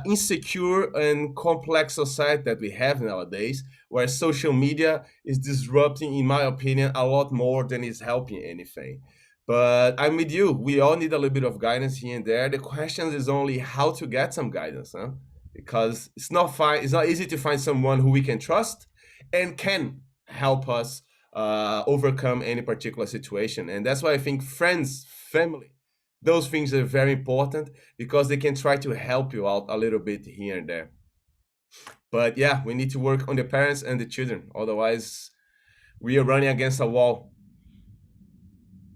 insecure and complex society that we have nowadays, where social media is disrupting, in my opinion, a lot more than it's helping anything. But I'm with you. We all need a little bit of guidance here and there. The question is only how to get some guidance, huh? Because it's not easy to find someone who we can trust and can help us overcome any particular situation. And that's why I think friends, family, those things are very important because they can try to help you out a little bit here and there. But yeah, we need to work on the parents and the children, otherwise we are running against a wall.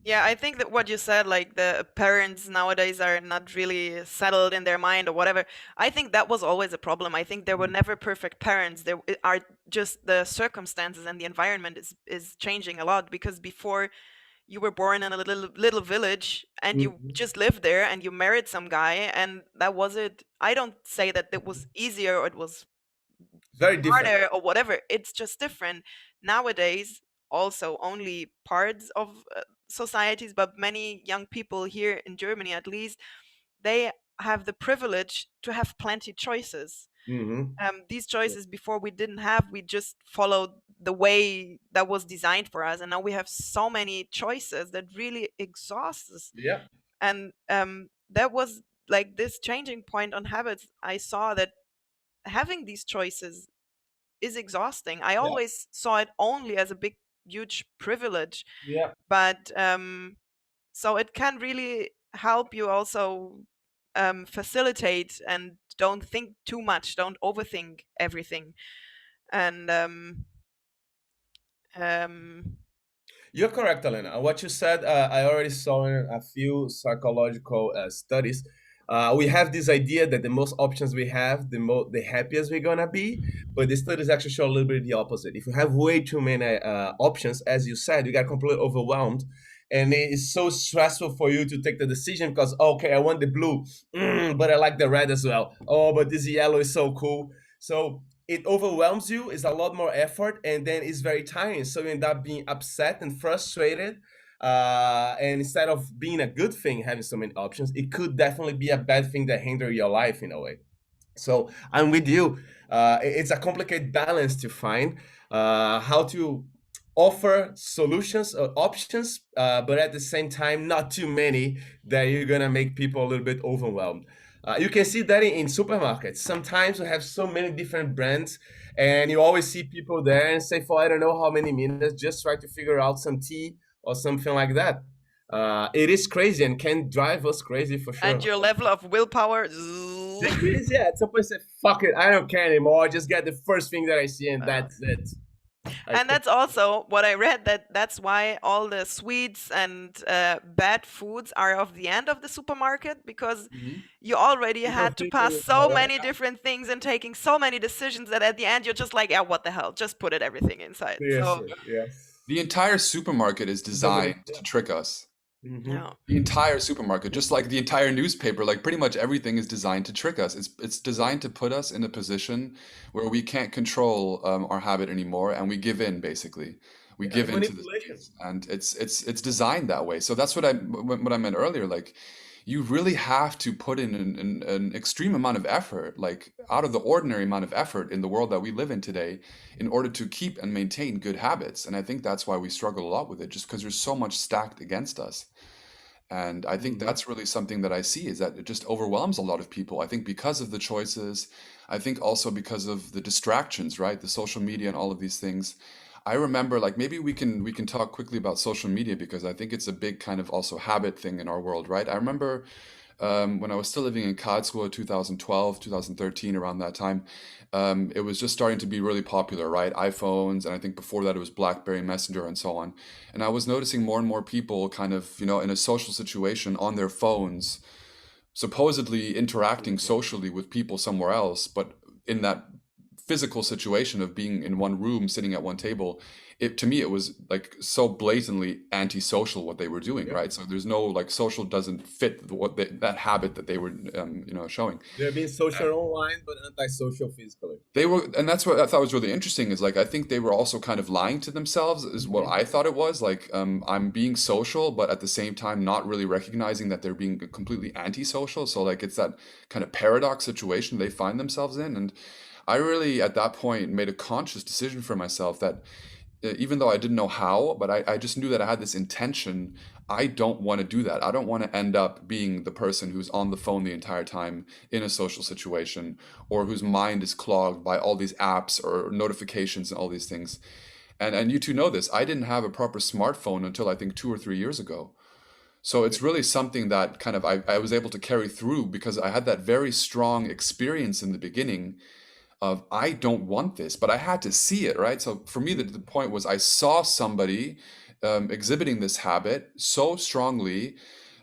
Yeah, I think that what you said, like the parents nowadays are not really settled in their mind or whatever, I think that was always a problem. I think there were never perfect parents. There are just the circumstances and the environment is changing a lot because before you were born in a little village and you Mhm. just lived there and you married some guy and that was it. I don't say that it was easier or it was Very different. harder or whatever. It's just different. Nowadays, also only parts of societies, but many young people here in Germany at least, they have the privilege to have plenty choices. Hmm. These choices before we didn't have, we just followed the way that was designed for us. And now we have so many choices that really exhausts us. Yeah. And that was like this changing point on habits. I saw that having these choices is exhausting. I Yeah. always saw it only as a big, huge privilege, Yeah. but so it can really help you also facilitate and don't think too much, don't overthink everything, and um, You're correct, Alena. What you said, I already saw in a few psychological studies. We have this idea that the most options we have, the happiest we're gonna be. But the studies actually show a little bit the opposite. If you have way too many options, as you said, you get completely overwhelmed, and it is so stressful for you to take the decision because okay, I want the blue, but I like the red as well. Oh, but this yellow is so cool. So it overwhelms you. It's a lot more effort, and then it's very tiring. So you end up being upset and frustrated. And instead of being a good thing having so many options, it could definitely be a bad thing that hinder your life in a way. So I'm with you. It's a complicated balance to find how to offer solutions or options, but at the same time, not too many that you're gonna make people a little bit overwhelmed. You can see that in supermarkets. Sometimes we have so many different brands, and you always see people there and say, for I don't know how many minutes, just try to figure out some tea or something like that. It is crazy and can drive us crazy for and sure. your level of willpower. Decrease, yeah. At some point, say, "Fuck it, I don't care anymore. I just get the first thing that I see, and Uh, that's it." I and think. that's also what I read, that that's why all the sweets and bad foods are of the end of the supermarket, because Mhm. you already People had to think pass it, so many different things and taking so many decisions that at the end you're just like, yeah, what the hell, just put it everything inside. So seriously, yes. The entire supermarket is It doesn't make designed to sense. trick us. Mm-hmm. yeah. The entire supermarket, just like the entire newspaper, like pretty much everything is designed to trick us. It's designed to put us in a position where we can't control our habit anymore, and we give in basically. We Yeah, give it's in to the manipulation. streets, and it's designed that way. So that's what I meant earlier. Like, you really have to put in an extreme amount of effort, like out of the ordinary amount of effort in the world that we live in today, in order to keep and maintain good habits. And I think that's why we struggle a lot with it, just because there's so much stacked against us. And I think Mm-hmm. that's really something that I see, is that it just overwhelms a lot of people. I think because of the choices, I think also because of the distractions, right? The social media and all of these things. I remember, like, maybe we can talk quickly about social media, because I think it's a big kind of also habit thing in our world, right? I remember when I was still living in Karlsruhe, 2012, 2013, around that time, it was just starting to be really popular, right? iPhones, and I think before that it was BlackBerry Messenger and so on. And I was noticing more and more people kind of, in a social situation on their phones, supposedly interacting socially with people somewhere else, but in that physical situation of being in one room, sitting at one table, it to me it was like so blatantly antisocial what they were doing, Yep. right? So there's no like social doesn't fit that habit that they were showing. They're being social online, but antisocial physically. They were, and that's what I thought was really interesting is like I think they were also kind of lying to themselves, is what Hmm. I thought it was. Like, I'm being social, but at the same time not really recognizing that they're being completely antisocial. So like it's that kind of paradox situation they find themselves in. And I really at that point made a conscious decision for myself that even though I didn't know how, but I just knew that I had this intention. I don't want to do that. I don't want to end up being the person who's on the phone the entire time in a social situation, or whose mind is clogged by all these apps or notifications and all these things. And you two know this. I didn't have a proper smartphone until I think 2 or 3 years ago. So it's really something that kind of I was able to carry through because I had that very strong experience in the beginning of I don't want this, but I had to see it, right? So for me, the point was I saw somebody exhibiting this habit so strongly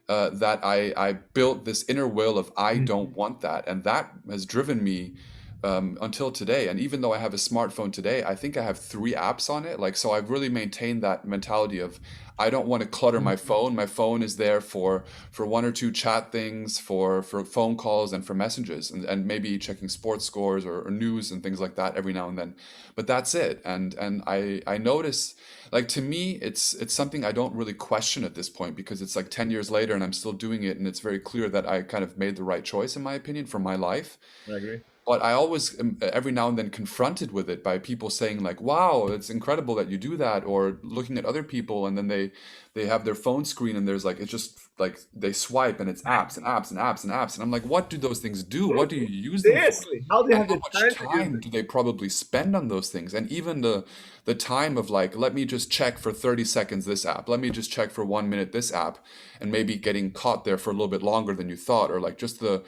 that I built this inner will of I don't want that, and that has driven me until today. And even though I have a smartphone today, I think I have 3 apps on it. Like, so I've really maintained that mentality of I don't want to clutter my phone. My phone is there for 1 or 2 chat things, for phone calls and for messages, and maybe checking sports scores or news and things like that every now and then. But that's it. And I notice, like, to me it's something I don't really question at this point because it's like 10 years later and I'm still doing it, and it's very clear that I kind of made the right choice in my opinion for my life. I agree. But I always am every now and then confronted with it by people saying like, "Wow, it's incredible that you do that," or looking at other people and then they have their phone screen and there's like it's just like they swipe and it's apps and apps and apps and apps, and I'm like, "What do those things do? What do you use them for?" Seriously, how do you And have how the much time to use time it? do they probably spend on those things? And even the time of like, let me just check for 30 seconds this app, let me just check for 1 minute this app, and maybe getting caught there for a little bit longer than you thought, or like just the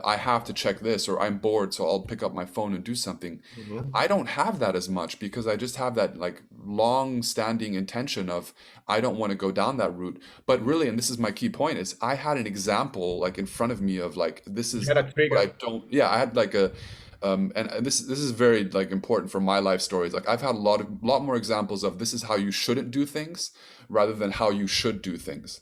I have to check this, or I'm bored, so I'll pick up my phone and do something. Hmm. I don't have that as much because I just have that like long standing intention of I don't want to go down that route. But really, and this is my key point, is I had an example like in front of me of like this You is had a what I trigger. don't, yeah, I had like a and this is very like important for my life stories. Like I've had a lot more examples of this is how you shouldn't do things rather than how you should do things.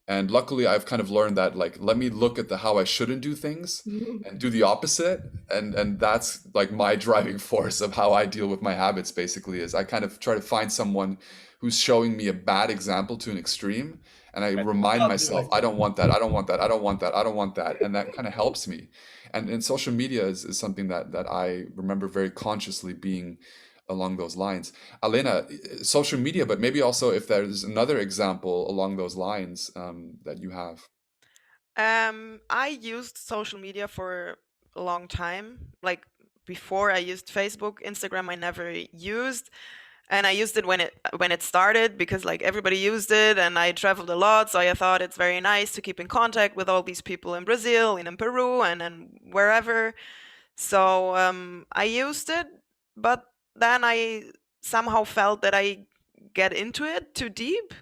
And luckily, I've kind of learned that like let me look at the how I shouldn't do things and do the opposite, and that's like my driving force of how I deal with my habits. Basically, is I kind of try to find someone who's showing me a bad example to an extreme, and I And remind not do myself, like I that. don't want that, I don't want that, I don't want that, I don't want that, and that kind of helps me. And social media is something that I remember very consciously being along those lines. Alena, social media, but maybe also if there's another example along those lines that you have. I used social media for a long time. Like before, I used Facebook, Instagram. I never used, and I used it when it started because like everybody used it, and I traveled a lot, so I thought it's very nice to keep in contact with all these people in Brazil, and in Peru, and wherever. So I used it, but then I somehow felt that I get into it too deep.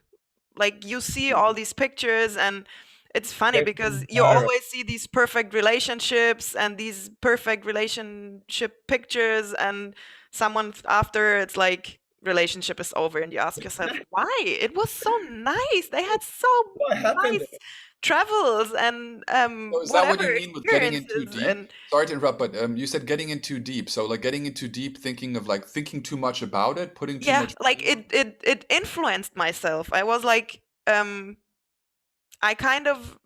Like you see all these pictures, and it's funny Get because you viral. always see these perfect relationships and these perfect relationship pictures, and someone after it's like relationship is over, and you ask yourself why. It was so nice, they had so What happened nice travels and So is that what whatever you mean with getting in too experiences. deep? And Sorry to interrupt, but you said getting in too deep. So like getting in too deep, thinking of like thinking too much about it, putting too yeah, much like value on it. it influenced myself. I was like I kind of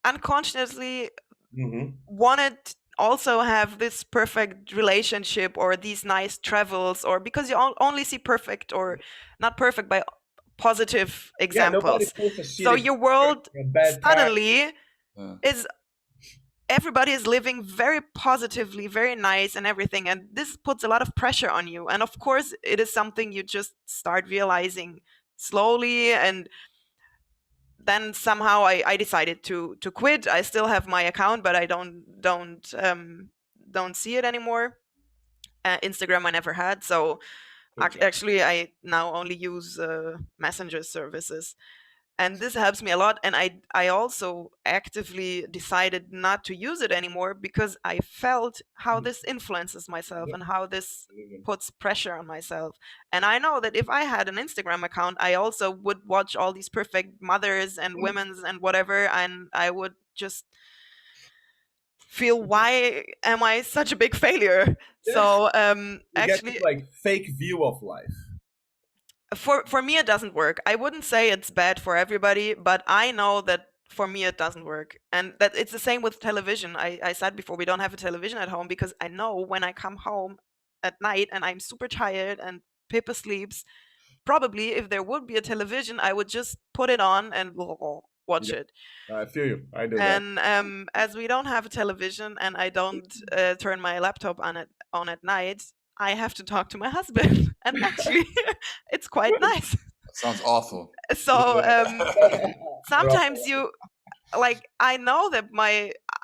unconsciously there? wanted also have this perfect relationship or these nice travels, or because you only see perfect or not perfect by positive Yeah, nobody examples, posts a so shitty your picture world or a bad time. suddenly Yeah. is everybody is living very positively, very nice and everything, and this puts a lot of pressure on you, and of course it is something you just start realizing slowly. And then somehow I decided to quit. I still have my account, but I don't see it anymore. Instagram I never had, so Good job. actually I now only use messenger services. and this helps me a lot. And I also actively decided not to use it anymore because I felt how this influences myself Yep. and how this puts pressure on myself. And I know that if I had an Instagram account, I also would watch all these perfect mothers and women's and whatever, and I would just feel, why am I such a big failure? Yeah. So You get this actually, like fake view of life. for me it doesn't work. I wouldn't say it's bad for everybody, but I know that for me it doesn't work. And that it's the same with television. I said before, we don't have a television at home because I know when I come home at night and I'm super tired and Pippa sleeps, probably if there would be a television, I would just put it on and watch Yeah, it. I feel you. I do that. And as we don't have a television and I don't turn my laptop on at night, I have to talk to my husband, and actually, it's quite nice. That sounds awful. So Right. sometimes like, I know that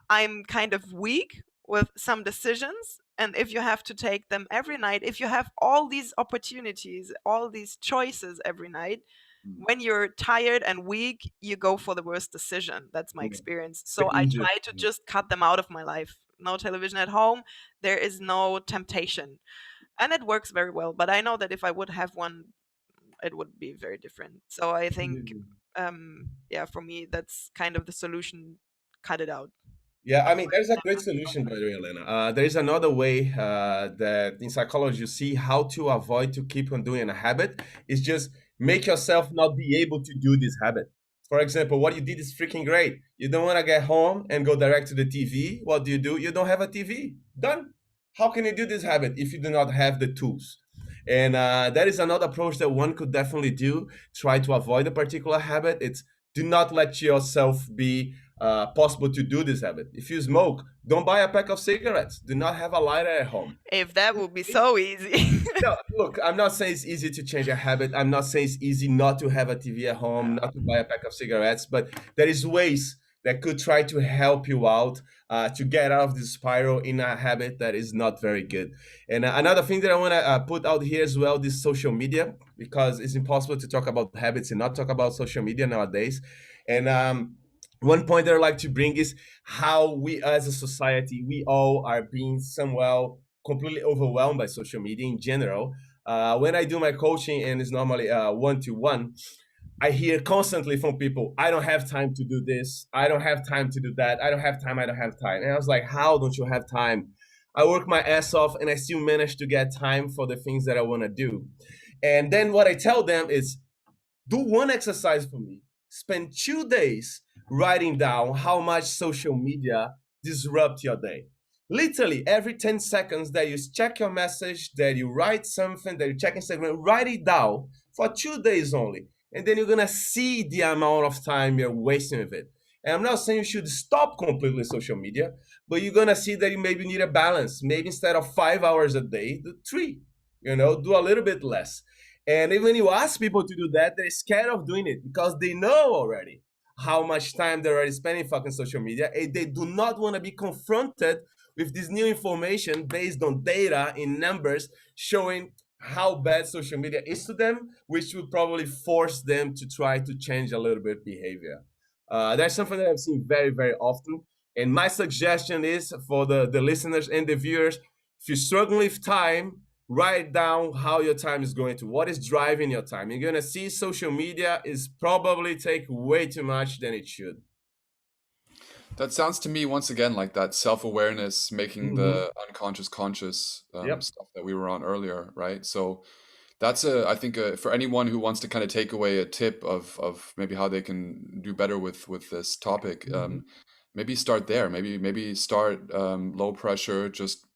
I'm kind of weak with some decisions, and if you have to take them every night, if you have all these opportunities, all these choices every night, Mm. when you're tired and weak, you go for the worst decision. That's my Yeah. experience. The So I easiest. try to just cut them out of my life. No television at home. There is no temptation. And it works very well. But I know that if I would have one, it would be very different. So I think, yeah, for me, that's kind of the solution. Cut it out. Yeah, I mean, there's a great solution, by the way, Elena. There is another way that in psychology you see how to avoid to keep on doing a habit is just make yourself not be able to do this habit. For example, what you did is freaking great. You don't want to get home and go direct to the TV. What do? You don't have a TV. Done. How can you do this habit if you do not have the tools? And that is another approach that one could definitely do. Try to avoid a particular habit. It's do not let yourself be possible to do this habit. If you smoke, don't buy a pack of cigarettes. Do not have a lighter at home. If that would be so easy. No, look, I'm not saying it's easy to change a habit. I'm not saying it's easy not to have a TV at home, not to buy a pack of cigarettes, but there is ways that could try to help you out to get out of this spiral in a habit that is not very good. And another thing that I want to put out here as well, this social media, because it's impossible to talk about habits and not talk about social media nowadays. And one point that I like to bring is how we as a society, we all are being somewhat completely overwhelmed by social media in general. When I do my coaching and it's normally one to one, I hear constantly from people, I don't have time to do this. I don't have time to do that. I don't have time. I don't have time. And I was like, how don't you have time? I work my ass off and I still manage to get time for the things that I want to do. And then what I tell them is do one exercise for me. Spend 2 days writing down how much social media disrupt your day. Literally every 10 seconds that you check your message, that you write something, that you check Instagram, write it down for 2 days only. And then you're gonna see the amount of time you're wasting with it. And I'm not saying you should stop completely social media, but you're gonna see that you maybe need a balance. Maybe instead of 5 hours a day, do three. Do a little bit less. And even you ask people to do that, they're scared of doing it because they know already how much time they're already spending fucking social media. And they do not want to be confronted with this new information based on data in numbers showing how bad social media is to them, which would probably force them to try to change a little bit behavior. That's something that I've seen very, very often. And my suggestion is for the listeners and the viewers, if you're struggling with time, write down how your time is going to, what is driving your time. You're gonna see social media is probably take way too much than it should. That sounds to me once again like that self-awareness, making Mm-hmm. the unconscious conscious Yep. stuff that we were on earlier, right? So that's I think for anyone who wants to kind of take away a tip of maybe how they can do better with this topic. Mm-hmm. Maybe start there. Maybe start low pressure, just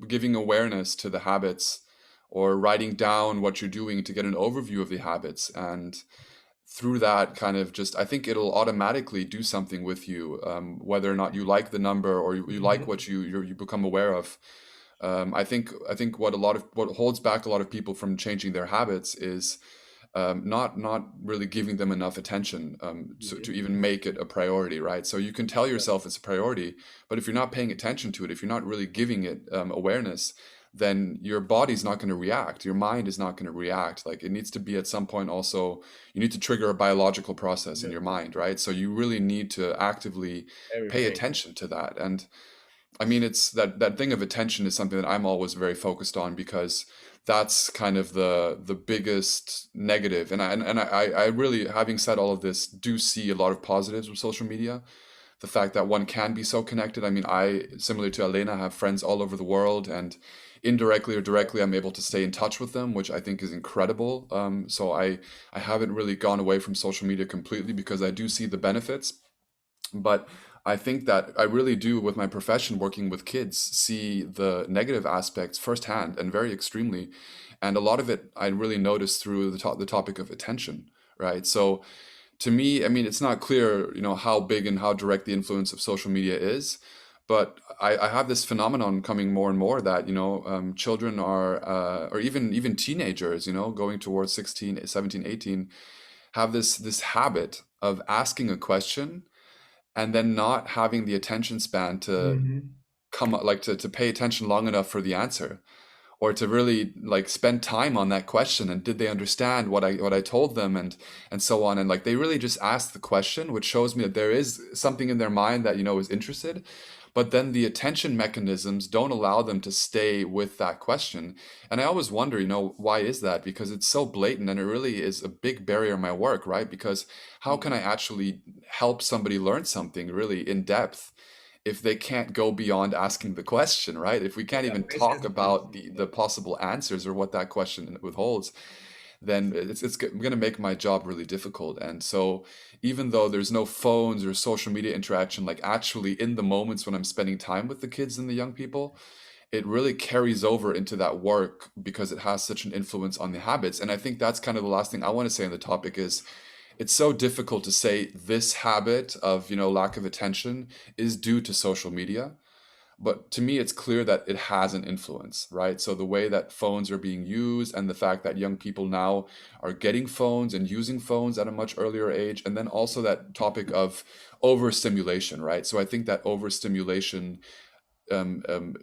giving awareness to the habits, or writing down what you're doing to get an overview of the habits, and through that kind of just, I think it'll automatically do something with you, whether or not you like the number or you like Mm-hmm. what you become aware of. I think what holds back a lot of people from changing their habits is not really giving them enough attention, to Mm-hmm. even make it a priority, right? So you can tell Yeah. yourself it's a priority, but if you're not paying attention to it, if you're not really giving it awareness, then your body's not going to react. Your mind is not going to react. Like it needs to be at some point also, you need to trigger a biological process in Yep. your mind, right? So you really need to actively pay Everything. attention to that. And I mean, it's that thing of attention is something that I'm always very focused on because that's kind of the biggest negative. And I really, having said all of this, do see a lot of positives with social media. The fact that one can be so connected. I mean, I, similar to Alena, have friends all over the world, and indirectly or directly, I'm able to stay in touch with them, which I think is incredible. So I haven't really gone away from social media completely because I do see the benefits. But I think that I really do, with my profession, working with kids, see the negative aspects firsthand and very extremely. And a lot of it I really notice through the topic of attention, right? So to me, I mean, it's not clear, how big and how direct the influence of social media is. But I have this phenomenon coming more and more that, children are, or even teenagers, going towards 16, 17, 18, have this habit of asking a question and then not having the attention span to Hmm. to pay attention long enough for the answer, or to really like spend time on that question, and did they understand what I told them, and so on. And like they really just asked the question, which shows me that there is something in their mind that is interested, but then the attention mechanisms don't allow them to stay with that question. And I always wonder, why is that? Because it's so blatant, and it really is a big barrier in my work, right? Because how can I Hmm. actually help somebody learn something really in depth if they can't go beyond asking the question, right? If we can't Yeah, even this talk is the about the possible answers or what that question withholds, then it's going to make my job really difficult. And so even though there's no phones or social media interaction, like actually in the moments when I'm spending time with the kids and the young people, it really carries over into that work because it has such an influence on the habits. And I think that's kind of the last thing I want to say on the topic is it's so difficult to say this habit of, lack of attention is due to social media. But to me, it's clear that it has an influence, right? So the way that phones are being used and the fact that young people now are getting phones and using phones at a much earlier age. And then also that topic of overstimulation, right? So I think that overstimulation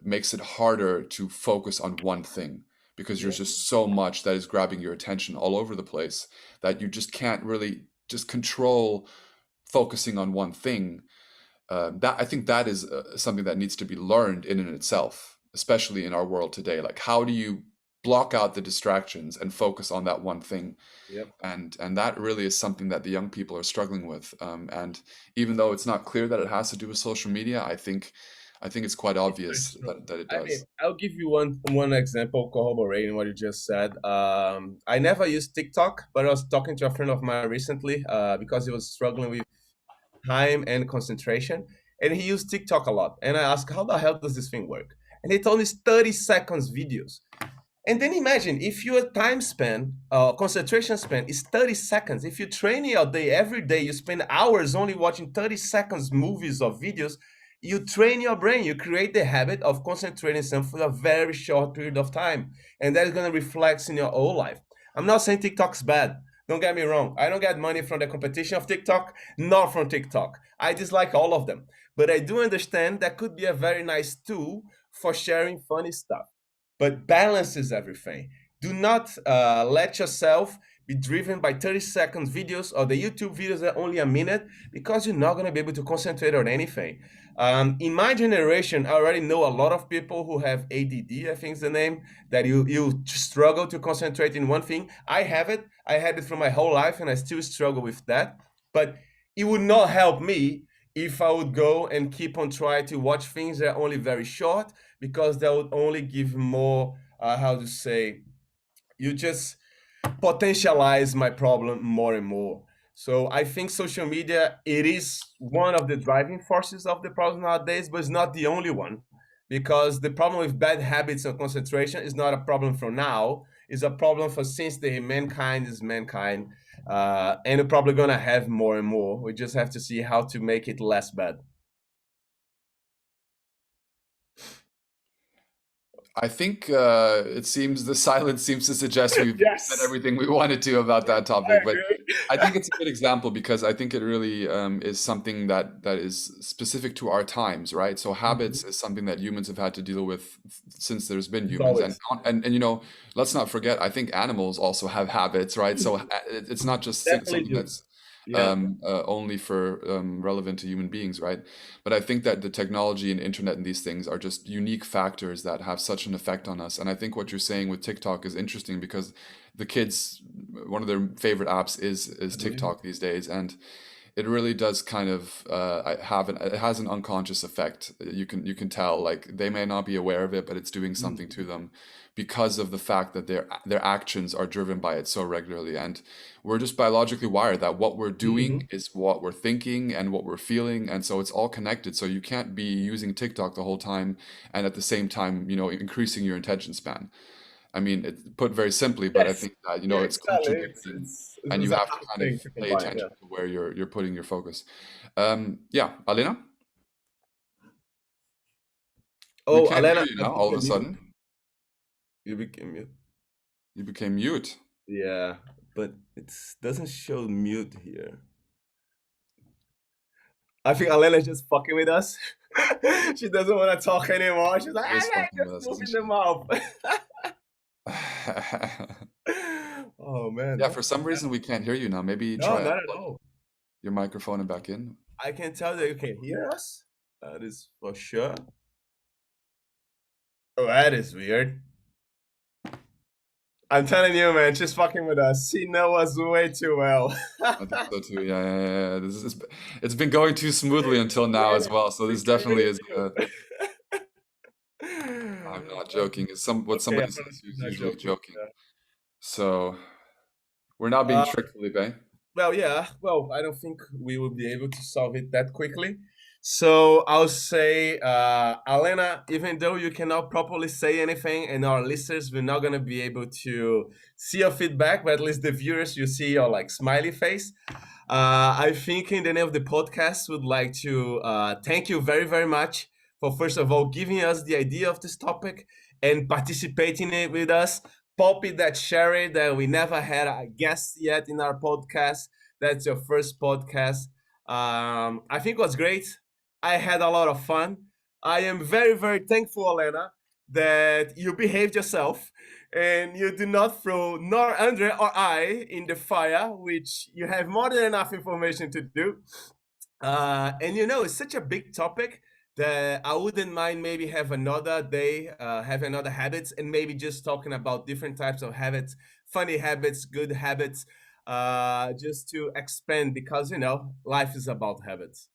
makes it harder to focus on one thing because there's Yep. just so much that is grabbing your attention all over the place that you just can't really just control focusing on one thing. That I think that is something that needs to be learned in and itself, especially in our world today. Like, how do you block out the distractions and focus on that one thing? Yep. And that really is something that the young people are struggling with. And even though it's not clear that it has to do with social media, I think it's quite It's very obvious strong. that it I mean, does. I'll give you one example corroborating what you just said. I never used TikTok, but I was talking to a friend of mine recently because he was struggling with time and concentration, and he used TikTok a lot. And I asked, "How the hell does this thing work?" And he told me it's 30 seconds videos. And then imagine if your time span, concentration span is 30 seconds. If you train your day every day, you spend hours only watching 30 seconds movies or videos, you train your brain, you create the habit of concentrating something for a very short period of time. And that is going to reflect in your whole life. I'm not saying TikTok's bad. Don't get me wrong. I don't get money from the competition of TikTok, nor from TikTok. I dislike all of them. But I do understand that could be a very nice tool for sharing funny stuff, but balance is everything. Do not let yourself be driven by 30 seconds videos or the YouTube videos that are only a minute, because you're not going to be able to concentrate on anything. In my generation, I already know a lot of people who have ADD, I think is the name, that you struggle to concentrate in one thing. I have it. I had it for my whole life, and I still struggle with that. But it would not help me if I would go and keep on trying to watch things that are only very short, because that would only give more, how to say, you just potentialize my problem more and more. So I think social media, it is one of the driving forces of the problem nowadays, but it's not the only one, because the problem with bad habits and concentration is not a problem for now. It's a problem for since the mankind is mankind, and we're probably gonna have more and more. We just have to see how to make it less bad. I think it seems the silence seems to suggest we've said Yes, everything we wanted to about that I topic. But agree. I think it's a good example because I think it really is something that is specific to our times, right? So habits Mhm. is something that humans have had to deal with since there's been As humans, and always. and you know, let's not forget. I think animals also have habits, right? So Mhm. it's not just Definitely something do. that's Yeah. only for relevant to human beings, right? But I think that the technology and internet and these things are just unique factors that have such an effect on us. And I think what you're saying with TikTok is interesting because the kids, one of their favorite apps is I believe it. TikTok these days, and it really does kind of it has an unconscious effect. You can tell like they may not be aware of it, but it's doing something Mhm. to them because of the fact that their actions are driven by it so regularly. And we're just biologically wired that what we're doing Mhm. is what we're thinking and what we're feeling, and so it's all connected. So you can't be using TikTok the whole time and at the same time, increasing your attention span. I mean, it's put very simply, but I Yes. think that, Yeah, it's exactly. contradicting, It's and you a have to hard kind of thing to pay combine. attention Yeah. to where you're putting your focus. Yeah, Alena, we Oh, can't Alena, hear you I now. think All of you're a mute. sudden, You became mute. you became mute. Yeah, but it doesn't show mute here. I think Alena's just fucking with us. She doesn't want to talk anymore. She's like, She is I fucking just with us, moving isn't the she? mouth. Oh man, Yeah, for some okay. reason we can't hear you now. Maybe No, try not at unplug all. your microphone and back in. I can tell that you can hear us. That is for sure. Oh, that is weird. I'm telling you, man, she's fucking with us. She knows us way too well. I think so too. Yeah, yeah, yeah, yeah. It's been going too smoothly until now as Really, well. So we this can definitely really is. feel. I'm not joking. It's what Okay, I somebody says promise she's who's not usually joking. joking. So we're not being Yeah. tricked, Felipe. Well, yeah. Well, I don't think we will be able to solve it that quickly. So I'll say, Alena, even though you cannot properly say anything, and our listeners, we're not gonna be able to see your feedback, but at least the viewers, you see your like smiley face. I think in the name of the podcast, would like to thank you very, very much for first of all giving us the idea of this topic and participating in it with us. Poppy, that Sherry, that we never had a guest yet in our podcast. That's your first podcast. I think it was great. I had a lot of fun. I am very, very thankful, Elena, that you behaved yourself and you do not throw nor Andre or I in the fire, which you have more than enough information to do. And it's such a big topic that I wouldn't mind maybe have another day, have another habits, and maybe just talking about different types of habits, funny habits, good habits, just to expand because life is about habits.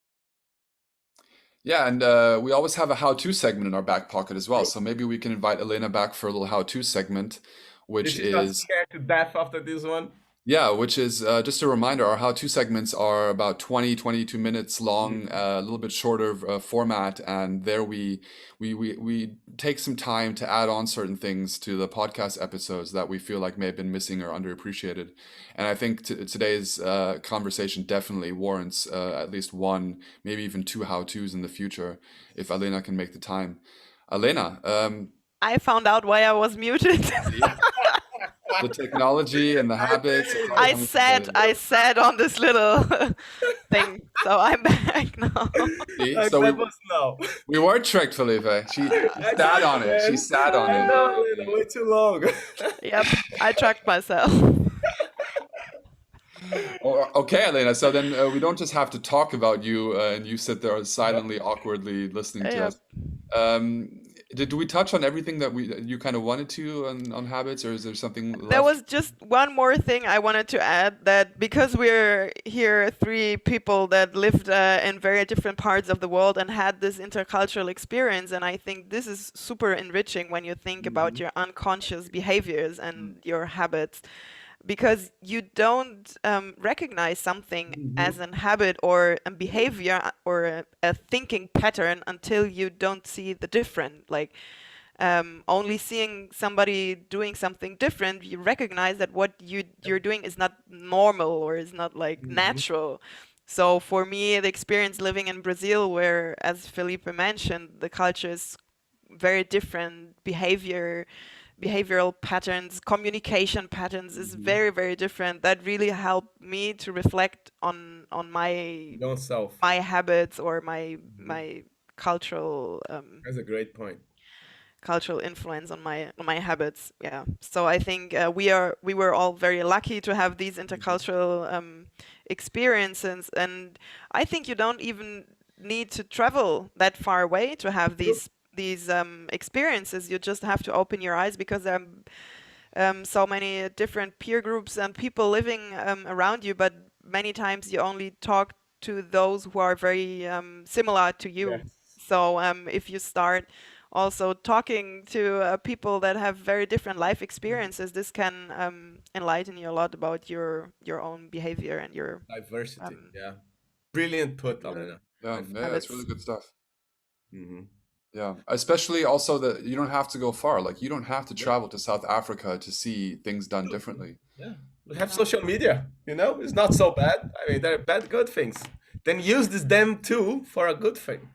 Yeah, and we always have a how-to segment in our back pocket as well. True. So maybe we can invite Elena back for a little how-to segment, which This is not is scared to death after this one. yeah, which is just a reminder, our how-to segments are about 20, 22 minutes long, Mhm. a little bit shorter format, and there we take some time to add on certain things to the podcast episodes that we feel like may have been missing or underappreciated. And I think today's conversation definitely warrants at least one, maybe even two how-tos in the future, if Alena can make the time. Alena, I found out why I was muted. see, the technology and the I habits, it's did all it. I coming said together. I said on this little thing, so I'm back now. See, I'm so glad was now. we were tricked, Felipe. She I sat did, on it. She man. sat on I it. know, Yeah, Elena, way too long. Yep, I tracked myself. yeah. Okay, Elena. So then we don't just have to talk about you and you sit there Yeah. silently, awkwardly listening to Yep. us. Did we touch on everything that you kind of wanted to on habits, or is there something There left? was just one more thing I wanted to add, that because we're here three people that lived in very different parts of the world and had this intercultural experience, and I think this is super enriching when you think about Mhm. your unconscious behaviors and your habits, because you don't recognize something as Mhm. a habit or a behavior or a thinking pattern until you don't see the different. Like only seeing somebody doing something different, you recognize that what you're doing is not normal or is not like Mhm. natural. So for me, the experience living in Brazil, where, as Felipe mentioned, the culture is very different, behavior behavioral patterns, communication patterns is Mhm. very, very different. That really helped me to reflect on Your own self. my habits or Mhm. my cultural That's a great point. cultural influence on my habits. Yeah. So I think we were all very lucky to have these Mhm. intercultural experiences, and I think you don't even need to travel that far away to have True. these experiences. You just have to open your eyes because so many different peer groups and people living around you, but many times you only talk to those who are very similar to you. Yes. So if you start also talking to people that have very different life experiences, this can enlighten you a lot about your own behavior and Diversity. um, Yeah. Brilliant put, your Alena. Yeah, I think. yeah, it's really habits. good stuff. Hmm. Yeah, especially also that you don't have to go far. Like you don't have to Yeah. travel to South Africa to see things done differently. Yeah. We have Yeah. social media, it's not so bad. I mean, there are bad, good things. Then use this damn tool for a good thing.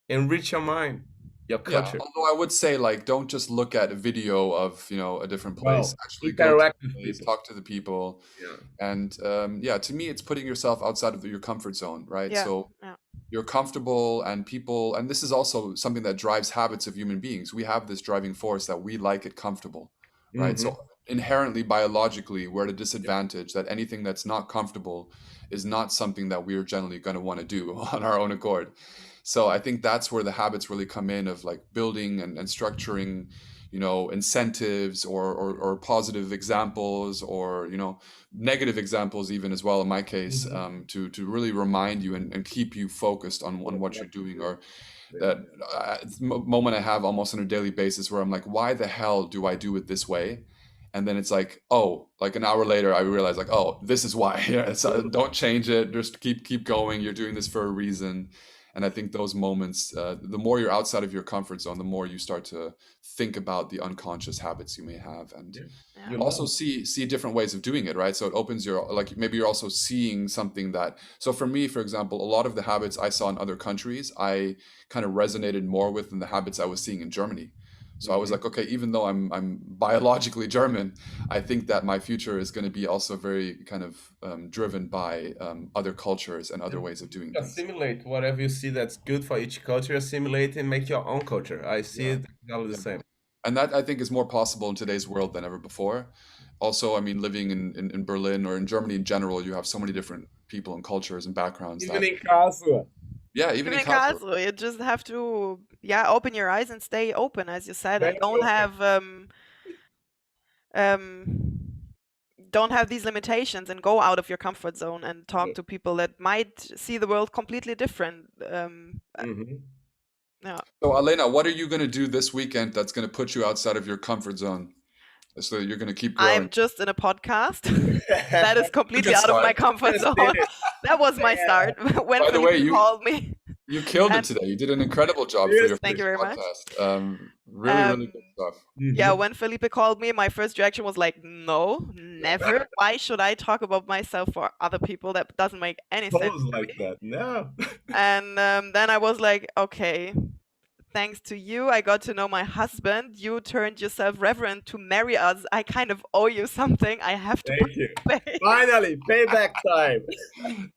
Enrich your mind, your Yeah, culture. although I would say like don't just look at a video of, a different place. Well, Actually go to interact the with place, people. talk to the people. Yeah. And yeah, to me it's putting yourself outside of your comfort zone, right? Yeah. So Yeah. you're comfortable and people, and this is also something that drives habits of human beings. We have this driving force that we like it comfortable, right? Hmm. So inherently biologically we're at a disadvantage that anything that's not comfortable is not something that we're generally going to want to do on our own accord. So I think that's where the habits really come in of like building and structuring, incentives or positive examples or negative examples even as well in my case, Hmm. to really remind you and keep you focused on what What you're to doing, do. or Yeah. that moment I have almost on a daily basis where I'm like, why the hell do I do it this way? And then it's like, oh, like an hour later I realize like, oh, this is why. Yeah, so don't change it, just keep going, you're doing this for a reason. And I think those moments, the more you're outside of your comfort zone, the more you start to think about the unconscious habits you may have, and Yeah. Yeah. You also love. see different ways of doing it, right? So it opens your, like, maybe you're also seeing something that, so for me, for example, a lot of the habits I saw in other countries I kind of resonated more with than the habits I was seeing in Germany. So I was Hmm. like, okay, even though I'm biologically German, I think that my future is going to be also very kind of driven by other cultures and other ways of doing things. Assimilate whatever you see that's good for each culture, assimilate and make your own culture. I see Yeah, it exactly the yeah. same. And that I think is more possible in today's world than ever before. Also, I mean, living in Berlin or in Germany in general, you have so many different people and cultures and backgrounds Even that, in Karlsruhe. yeah, even Even in in Karlsruhe. Karlsruhe, you just have to, yeah, open your eyes and stay open, as you said, and Very open. um, don't have these limitations and go out of your comfort zone and talk to people that might see the world completely different. Mm-hmm. Yeah, So, Alena, what are you going to do this weekend that's going to put you outside of your comfort zone so that you're going to keep growing? I'm just in a podcast. That is A completely good out of my start. comfort Just zone. did it. That was my Yeah. start when By the Felipe way, called me. you killed it And today. You did an incredible job for your thank you first Seriously. very much. podcast. Really, really Um, good stuff. yeah, Mm-hmm. when Felipe called me, my first reaction was like, no, never. Why should I talk about myself for other people? That doesn't make any sense Pose to like me. that. No. And then I was like, okay, thanks to you, I got to know my husband. You turned yourself reverend to marry us. I kind of owe you something. I have to Thank you. participate. Finally, payback time.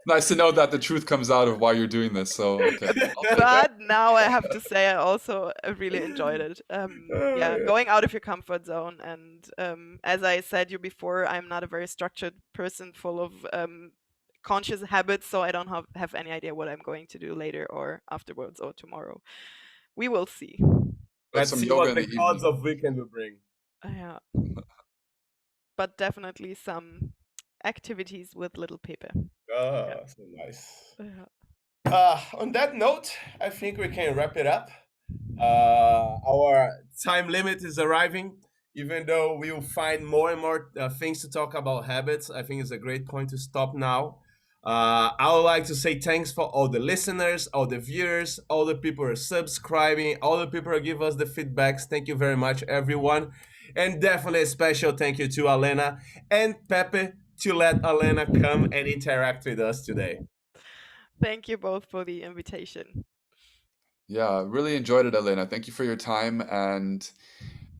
Nice to know that the truth comes out of why you're doing this. So, okay, I'll take it. But now I have to say, I also really enjoyed it. Oh, Yeah, yeah. going out of your comfort zone. And as I said you before, I'm not a very structured person full of conscious habits, so I don't have any idea what I'm going to do later or afterwards or tomorrow. We will see. But Let's some see yoga what in the the gods evening. of weekend will bring. Yeah, but definitely some activities with little Pepe. Yeah. Oh, so nice. Yeah. On that note, I think we can wrap it up. Our time limit is arriving. Even though we'll find more and more things to talk about habits, I think it's a great point to stop now. I would like to say thanks for all the listeners, all the viewers, all the people who are subscribing, all the people who give us the feedbacks. Thank you very much, everyone. And definitely a special thank you to Alena and Pepe to let Alena come and interact with us today. Thank you both for the invitation. Yeah, really enjoyed it, Elena. Thank you for your time. And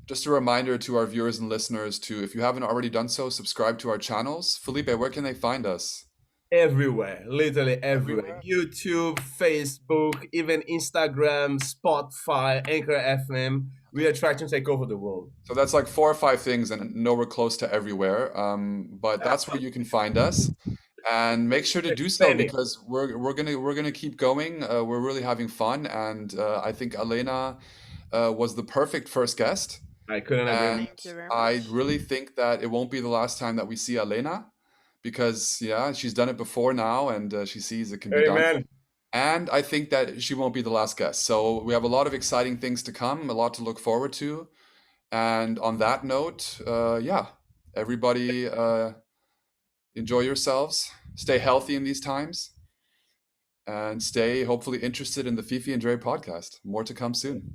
Just a reminder to our viewers and listeners to, if you haven't already done so, subscribe to our channels. Felipe, where can they find us? Everywhere, literally everywhere. Everywhere. YouTube, Facebook, even Instagram, Spotify, Anchor FM. We are trying to take over the world. So that's like 4 or 5 things, and nowhere close to everywhere. But that's where you can find us, and make sure to do so Expanding. because we're gonna keep going. We're really having fun, and I think Alena was the perfect first guest. I couldn't agree more. And Thank you very I much. really think that it won't be the last time that we see Alena, because yeah, she's done it before now, and she sees it can be done. Amen. And I think that she won't be the last guest. So we have a lot of exciting things to come, a lot to look forward to. And on that note, yeah, everybody enjoy yourselves, stay healthy in these times, and stay hopefully interested in the Fifi and Dre podcast. More to come soon.